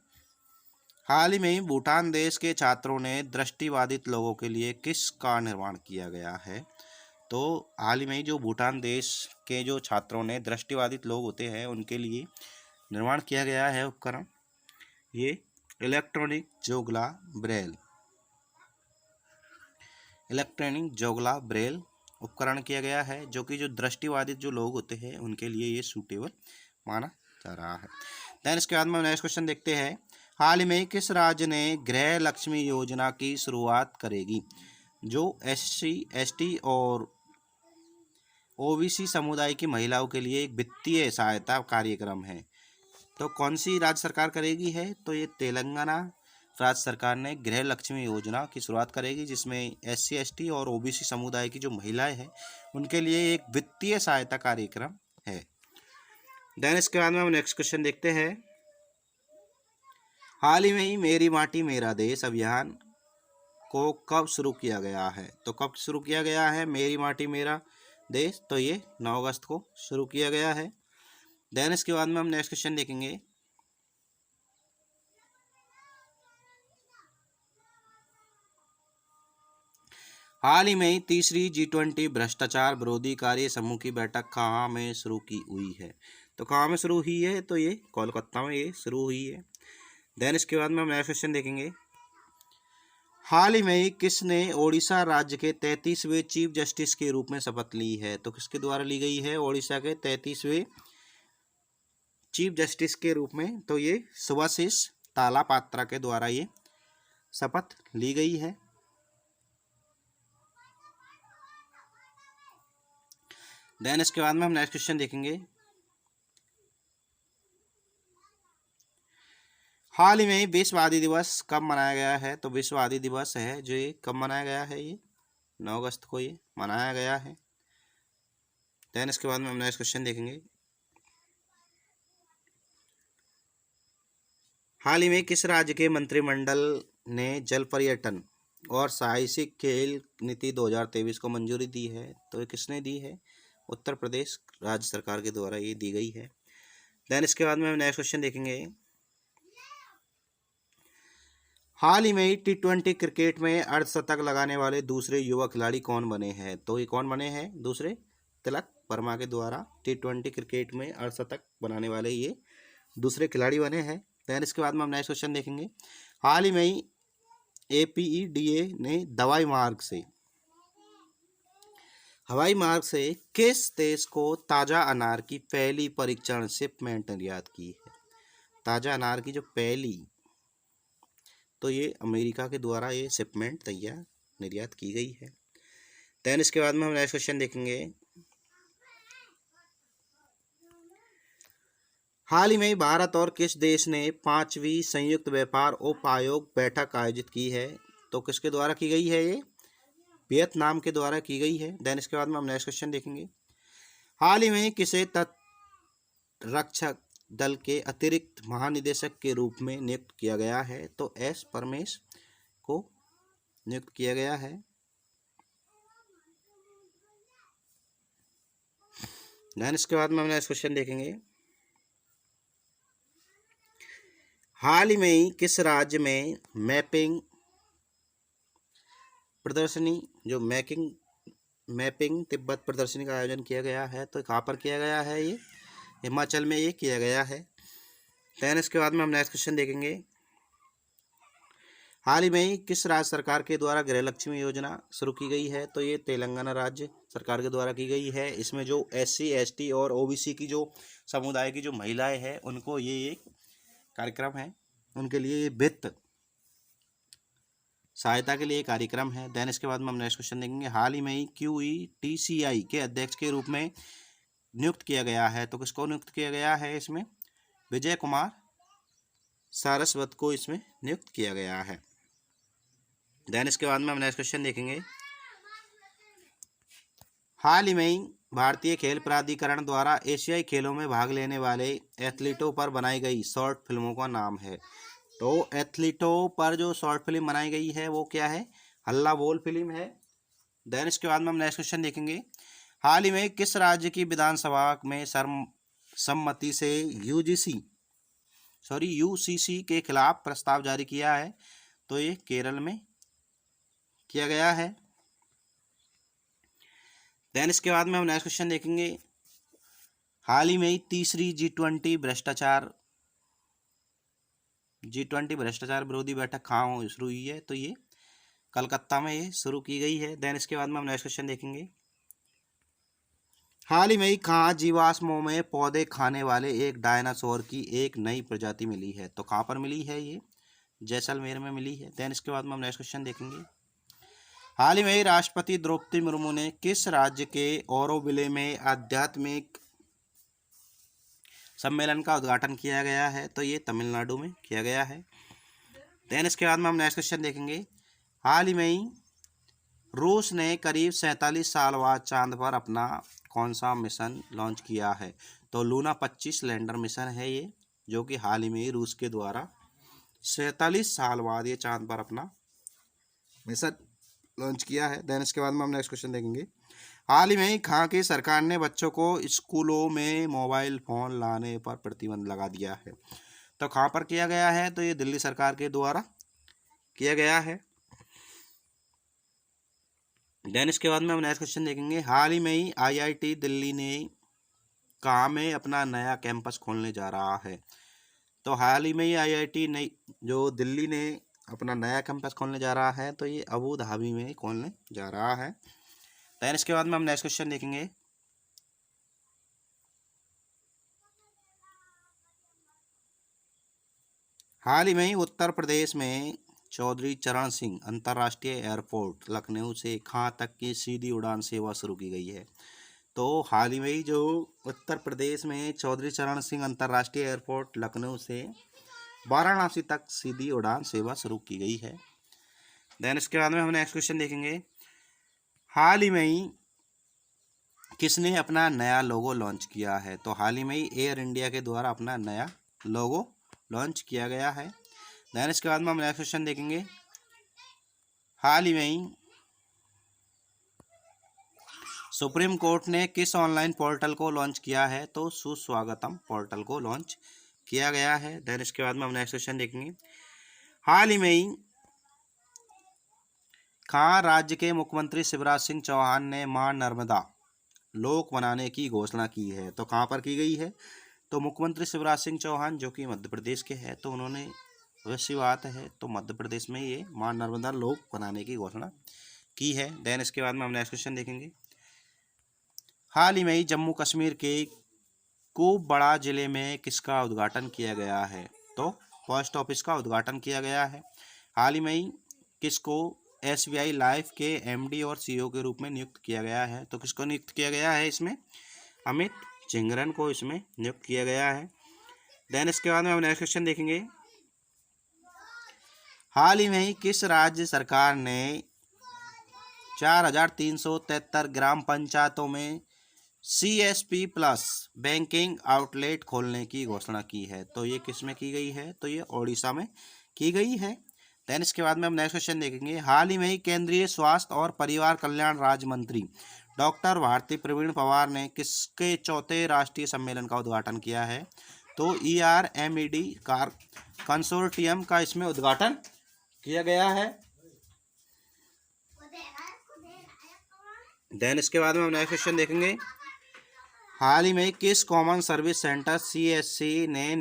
हाल ही में ही भूटान देश के छात्रों ने दृष्टिबाधित लोगों के लिए किस का निर्माण किया गया है? तो हाल ही में जो भूटान देश के जो छात्रों ने दृष्टिबाधित लोग होते हैं उनके लिए निर्माण किया गया है उपकरण, ये इलेक्ट्रॉनिक जोगला ब्रेल उपकरण किया गया है, जो कि जो दृष्टिबाधित जो लोग होते हैं उनके लिए ये सूटेबल माना जा रहा है। देन इसके बाद में नेक्स्ट क्वेश्चन देखते हैं, हाल ही में किस राज्य ने गृह लक्ष्मी योजना की शुरुआत करेगी, जो SC ST और OBC समुदाय की महिलाओं के लिए एक वित्तीय सहायता कार्यक्रम है? तो कौन सी राज्य सरकार करेगी है? तो ये तेलंगाना राज्य सरकार ने गृह लक्ष्मी योजना की शुरुआत करेगी, जिसमें SC ST और OBC समुदाय की जो महिलाएं हैं उनके लिए एक वित्तीय सहायता कार्यक्रम है। देन इसके बाद में हम नेक्स्ट क्वेश्चन देखते हैं, हाल ही में ही मेरी माटी मेरा देश अभियान को कब शुरू किया गया है? तो कब शुरू किया गया है मेरी माटी मेरा देश? तो ये 9 अगस्त को शुरू किया गया है। देन इसके बाद में हम नेक्स्ट क्वेश्चन देखेंगे, हाल ही में ही तीसरी G20 भ्रष्टाचार विरोधी कार्य समूह की बैठक कहाँ में शुरू की हुई है? तो कहाँ में शुरू हुई है? तो ये कोलकाता में ये शुरू हुई है। देन इसके बाद में हम नेक्स्ट क्वेश्चन देखेंगे, हाल ही में ही किसने ओडिशा राज्य के 33वें चीफ जस्टिस के रूप में शपथ ली है? तो किसके द्वारा ली गई है ओडिशा के 33वें चीफ जस्टिस के रूप में? तो ये सुभाषिष तालापात्रा के द्वारा ये शपथ ली गई है। देन इसके बाद में हम नेक्स्ट क्वेश्चन देखेंगे। हाल ही में विश्व आदि दिवस कब मनाया गया है? तो विश्व आदि दिवस है जो ये कब मनाया गया है? ये 9 अगस्त को ये मनाया गया है। देन इसके बाद में हम नेक्स्ट क्वेश्चन देखेंगे। हाल ही में किस राज्य के मंत्रिमंडल ने जल पर्यटन और साहसिक खेल नीति 2023 को मंजूरी दी है? तो ये किसने दी है? उत्तर प्रदेश राज्य सरकार के द्वारा ये दी गई है। देन इसके बाद में हम नेक्स्ट क्वेश्चन देखेंगे। हाल ही में T20 क्रिकेट में अर्धशतक लगाने वाले दूसरे युवा खिलाड़ी कौन बने हैं? तो ये कौन बने हैं? दूसरे तिलक वर्मा के द्वारा T20 क्रिकेट में अर्धशतक बनाने वाले ये दूसरे खिलाड़ी बने हैं। देन इसके बाद में हम नेक्स्ट क्वेश्चन देखेंगे। हाल ही में APEDA ने हवाई मार्ग से किस देश को ताज़ा अनार की पहली परीक्षण शिपमेंट निर्यात की है? ताज़ा अनार की जो पहली, तो ये अमेरिका के द्वारा ये शिपमेंट तैयार निर्यात की गई है। देन इसके बाद में हम नेक्स्ट क्वेश्चन देखेंगे। हाल ही में भारत और किस देश ने 5वीं संयुक्त व्यापार उपायोग बैठक आयोजित की है? तो किसके द्वारा की गई है? ये वियतनाम के द्वारा की गई है। देन इसके बाद में हम नेक्स्ट क्वेश्चन देखेंगे। हाल ही में किसे तटरक्षक दल के अतिरिक्त महानिदेशक के रूप में नियुक्त किया गया है? तो एस परमेश को नियुक्त किया गया है। देन इसके बाद में हम नेक्स्ट क्वेश्चन देखेंगे। हाल ही में किस राज्य में मैपिंग प्रदर्शनी जो मैपिंग तिब्बत प्रदर्शनी का आयोजन किया गया है? तो कहाँ पर किया गया है? ये हिमाचल में ये किया गया है। देन इसके बाद में हम नेक्स्ट क्वेश्चन देखेंगे। हाल ही में किस राज्य सरकार के द्वारा गृहलक्ष्मी योजना शुरू की गई है? तो ये तेलंगाना राज्य सरकार के द्वारा की गई है। इसमें जो SC ST और OBC की जो समुदाय की जो महिलाएं हैं उनको ये एक कार्यक्रम है, उनके लिए ये वित्त सहायता के लिए कार्यक्रम है। देन इसके बाद में हम नेक्स्ट क्वेश्चन देखेंगे। हाल ही में QETCI के अध्यक्ष के रूप में नियुक्त किया गया है। तो किसको नियुक्त किया गया है? इसमें विजय कुमार सारस्वत को इसमें नियुक्त किया गया है। देन इसके बाद में हम नेक्स्ट क्वेश्चन देखेंगे। हाल ही में भारतीय खेल प्राधिकरण द्वारा एशियाई खेलों में भाग लेने वाले एथलीटों पर बनाई गई शॉर्ट फिल्मों का नाम है। तो एथलीटों पर जो शॉर्ट फिल्म बनाई गई है वो क्या है? हल्ला बोल फिल्म है। देन इसके बाद में हम नेक्स्ट क्वेश्चन देखेंगे। हाल ही में किस राज्य की विधानसभा में सर्वसम्मति से UCC के खिलाफ प्रस्ताव जारी किया है? तो ये केरल में किया गया है। देन इसके बाद में हम नेक्स्ट क्वेश्चन देखेंगे। हाल ही में तीसरी G20 भ्रष्टाचार विरोधी बैठक कहाँ शुरू हुई है? तो ये कलकत्ता में ये शुरू की गई है। देन इसके बाद में हम नेक्स्ट क्वेश्चन देखेंगे। हाल ही में कहाँ जीवाश्मों में पौधे खाने वाले एक डायनासोर की एक नई प्रजाति मिली है? तो कहाँ पर मिली है? ये जैसलमेर में मिली है। देन इसके बाद में हम नेक्स्ट क्वेश्चन देखेंगे। हाल ही में राष्ट्रपति द्रौपदी मुर्मू ने किस राज्य के ऑरोविले में आध्यात्मिक सम्मेलन का उद्घाटन किया गया है? तो ये तमिलनाडु में किया गया है। देन इसके बाद में हम नेक्स्ट क्वेश्चन देखेंगे। हाल ही में रूस ने करीब 47 साल बाद चांद पर अपना कौन सा मिशन लॉन्च किया है? तो लूना 25 लैंडर मिशन है ये, जो कि हाल ही में रूस के द्वारा 47 साल बाद ये चांद पर अपना मिशन लॉन्च किया है। देन इसके बाद में हम नेक्स्ट क्वेश्चन देखेंगे। हाल ही में कहाँ की सरकार ने बच्चों को स्कूलों में मोबाइल फ़ोन लाने पर प्रतिबंध लगा दिया है? तो कहाँ पर किया गया है? तो ये दिल्ली सरकार के द्वारा किया गया है। देन इसके बाद में हम नेक्स्ट क्वेश्चन देखेंगे। हाल ही में IIT दिल्ली ने कहाँ में अपना नया कैंपस खोलने जा रहा है? तो हाल ही में IIT नई जो दिल्ली ने अपना नया कैंपस खोलने जा रहा है, तो ये अबू धाबी में खोलने जा रहा है। देन इसके बाद में हम नेक्स्ट क्वेश्चन देखेंगे। हाल ही में उत्तर प्रदेश में चौधरी चरण सिंह अंतर्राष्ट्रीय एयरपोर्ट लखनऊ से कहाँ तक की सीधी उड़ान सेवा शुरू की गई है? तो हाल ही में ही जो उत्तर प्रदेश में चौधरी चरण सिंह अंतर्राष्ट्रीय एयरपोर्ट लखनऊ से वाराणसी तक सीधी उड़ान सेवा शुरू की गई है। देन इसके बाद में हम नेक्स्ट क्वेश्चन देखेंगे, हाल ही में ही किसने अपना नया लोगो लॉन्च किया है? तो हाल ही में ही एयर इंडिया के द्वारा अपना नया लोगो लॉन्च किया गया है। देन इसके बाद में हम नेक्स्ट क्वेश्चन देखेंगे, हाल ही में ही सुप्रीम कोर्ट ने किस ऑनलाइन पोर्टल को लॉन्च किया है? तो सुस्वागतम पोर्टल को लॉन्च किया गया है। देन इसके बाद में हम नेक्स्ट क्वेश्चन देखेंगे, हाल ही में ही कहाँ राज्य के मुख्यमंत्री शिवराज सिंह चौहान ने मां नर्मदा लोक बनाने की घोषणा की है? तो कहाँ पर की गई है? तो मुख्यमंत्री शिवराज सिंह चौहान जो कि मध्य प्रदेश के हैं, तो उन्होंने, वैसी बात है, तो मध्य प्रदेश में ये मां नर्मदा लोक बनाने की घोषणा की है। देन इसके बाद में हम नेक्स्ट क्वेश्चन देखेंगे, हाल ही में ही जम्मू कश्मीर के कुपवाड़ा जिले में किसका उद्घाटन किया गया है? तो पोस्ट ऑफिस का उद्घाटन किया गया है। हाल ही में ही किसको SBI लाइफ के MD और CEO के रूप में नियुक्त किया गया है? तो किसको नियुक्त किया गया है इसमें? अमित चिंगरन को इसमें नियुक्त किया गया है। देन इसके बाद में हम नेक्स्ट क्वेश्चन देखेंगे, हाल ही में ही किस राज्य सरकार ने 4,373 ग्राम पंचायतों में CSP प्लस बैंकिंग आउटलेट खोलने की घोषणा की है? तो ये किस में की गई है? तो ये ओडिशा में की गई है। देन इसके बाद में हम नेक्स्ट क्वेश्चन देखेंगे, हाल ही में ही केंद्रीय स्वास्थ्य और परिवार कल्याण राज्य मंत्री डॉक्टर भारती प्रवीण पवार ने किसके चौथे राष्ट्रीय सम्मेलन का उद्घाटन किया है? तो ERMED कार कंसोर्टियम का इसमें उद्घाटन किया गया है। देन इसके बाद में हम नेक्स्ट क्वेश्चन देखेंगे, हाल ही में किस कॉमन सर्विस सेंटर CSC ने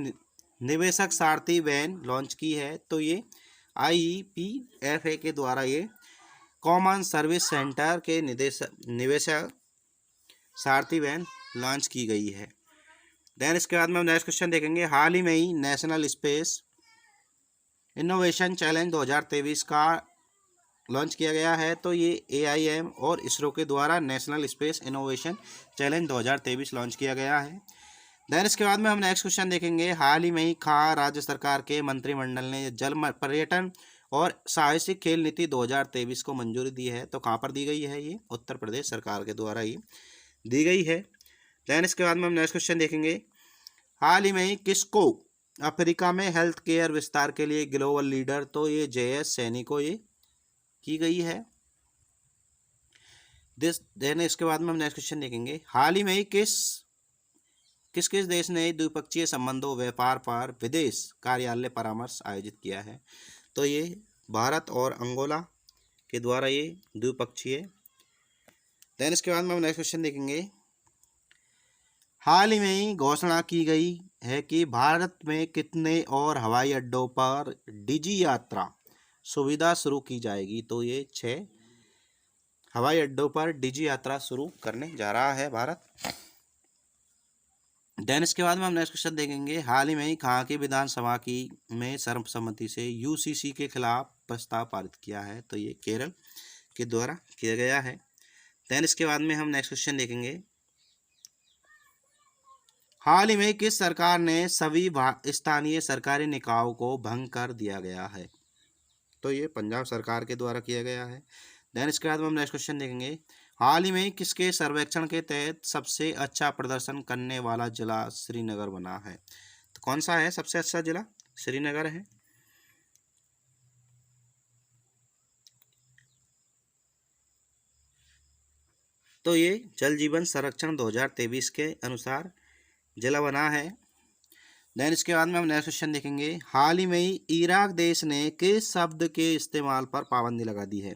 निवेशक सारथी वैन लॉन्च की है? तो ये IEPFA के द्वारा ये कॉमन सर्विस सेंटर के निवेशक सारथी वैन लॉन्च की गई है। देन इसके बाद में हम नेक्स्ट क्वेश्चन देखेंगे, हाल ही में ही नेशनल स्पेस इनोवेशन चैलेंज 2023 का लॉन्च किया गया है। तो ये AIM और इसरो के द्वारा national space innovation challenge 2023 launch किया गया है। देन इसके बाद में हम नेक्स्ट क्वेश्चन देखेंगे, हाल ही में ही कहाँ राज्य सरकार के मंत्रिमंडल ने जल पर्यटन और साहसिक खेल नीति 2023 को मंजूरी दी है? तो कहाँ पर दी गई है? ये उत्तर प्रदेश सरकार के द्वारा ही दी गई है। देन इसके बाद में हम नेक्स्ट क्वेश्चन देखेंगे, हाल ही में ही किसको अफ्रीका में हेल्थ केयर विस्तार के लिए ग्लोबल लीडर, तो ये JS सैनी को ये की गई है। देन इसके बाद में हम नेक्स्ट क्वेश्चन देखेंगे, हाल ही में ही किस देश ने द्विपक्षीय संबंधों व्यापार पर विदेश कार्यालय परामर्श आयोजित किया है? तो ये भारत और अंगोला के द्वारा ये द्विपक्षीय। देन इसके बाद में हम नेक्स्ट क्वेश्चन देखेंगे, हाल ही में ही घोषणा की गई है कि भारत में कितने और हवाई अड्डों पर डिजी यात्रा सुविधा शुरू की जाएगी? तो ये 6 हवाई अड्डों पर डिजी यात्रा शुरू करने जा रहा है भारत। देन इसके बाद में हम नेक्स्ट क्वेश्चन देखेंगे, हाल ही में ही कहाँ की विधानसभा की में सर्वसम्मति से UCC के खिलाफ प्रस्ताव पारित किया है? तो ये केरल के द्वारा किया गया है। देन इसके बाद में हम नेक्स्ट क्वेश्चन देखेंगे, हाल ही में किस सरकार ने सभी स्थानीय सरकारी निकायों को भंग कर दिया गया है? तो ये पंजाब सरकार के द्वारा किया गया है। देन इसके बाद में हम नेक्स्ट क्वेश्चन देखेंगे, हाल ही में किसके सर्वेक्षण के तहत सबसे अच्छा प्रदर्शन करने वाला जिला श्रीनगर बना है? तो कौन सा है सबसे अच्छा जिला? श्रीनगर है। तो ये जल जीवन संरक्षण 2023 के अनुसार जिला बना है। देन इसके बाद में हम नेक्स्ट क्वेश्चन देखेंगे, हाल ही में ही इराक देश ने किस शब्द के इस्तेमाल पर पाबंदी लगा दी है?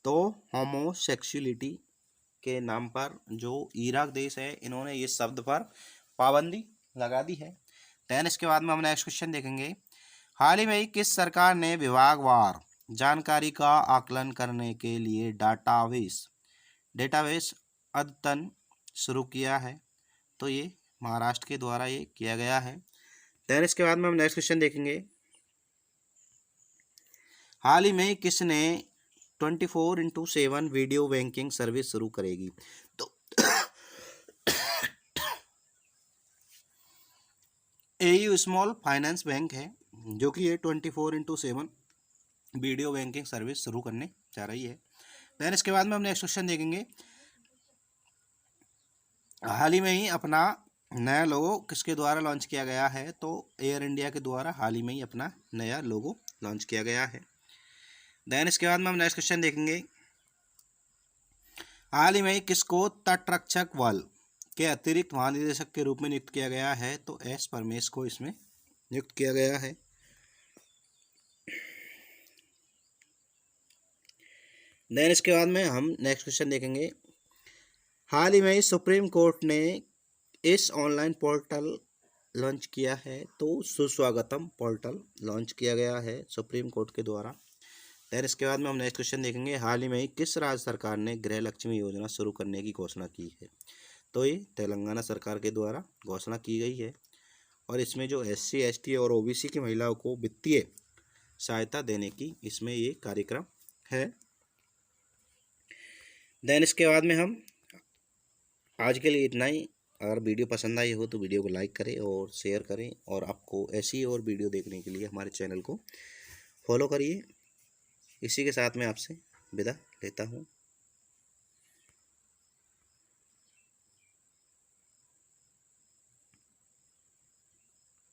तो होमोसेक्सुअलिटी के नाम पर जो इराक देश है, इन्होंने इस शब्द पर पाबंदी लगा दी है। देन इसके बाद में हम नेक्स्ट क्वेश्चन देखेंगे, हाल ही में ही किस सरकार ने विभागवार जानकारी का आकलन करने के लिए डेटाबेस अद्यतन शुरू किया है? तो ये महाराष्ट्र के द्वारा ये किया गया है। देन इसके बाद में हम नेक्स्ट क्वेश्चन देखेंगे, हाल ही में किसने 24/7 वीडियो बैंकिंग सर्विस शुरू करेगी? तो एयू स्मॉल फाइनेंस बैंक है जो कि ये 24/7 वीडियो बैंकिंग सर्विस शुरू करने जा रही है। देन इसके बाद में हम नेक्स्ट क्वेश्चन देखेंगे, हाल ही में ही अपना नया लोगो किसके द्वारा लॉन्च किया गया है? तो एयर इंडिया के द्वारा हाल ही में ही अपना नया लोगो लॉन्च किया गया है। देन इसके बाद में हम नेक्स्ट क्वेश्चन देखेंगे, हाल ही में ही किसको तटरक्षक बल के अतिरिक्त महानिदेशक के रूप में नियुक्त किया गया है? तो एस परमेश को इसमें नियुक्त किया गया है। देन इसके बाद में हम नेक्स्ट क्वेश्चन देखेंगे, हाल ही में ही सुप्रीम कोर्ट ने इस ऑनलाइन पोर्टल लॉन्च किया है? तो सुस्वागतम पोर्टल लॉन्च किया गया है सुप्रीम कोर्ट के द्वारा। देन इसके बाद में हम नेक्स्ट क्वेश्चन देखेंगे, हाल ही में ही किस राज्य सरकार ने गृह लक्ष्मी योजना शुरू करने की घोषणा की है? तो ये तेलंगाना सरकार के द्वारा घोषणा की गई है और इसमें जो SC ST और OBC की महिलाओं को वित्तीय सहायता देने की इसमें ये कार्यक्रम है। देन इसके बाद में हम आज के लिए इतना ही। अगर वीडियो पसंद आई हो तो वीडियो को लाइक करें और शेयर करें, और आपको ऐसी और वीडियो देखने के लिए हमारे चैनल को फॉलो करिए। इसी के साथ मैं आपसे विदा लेता हूँ।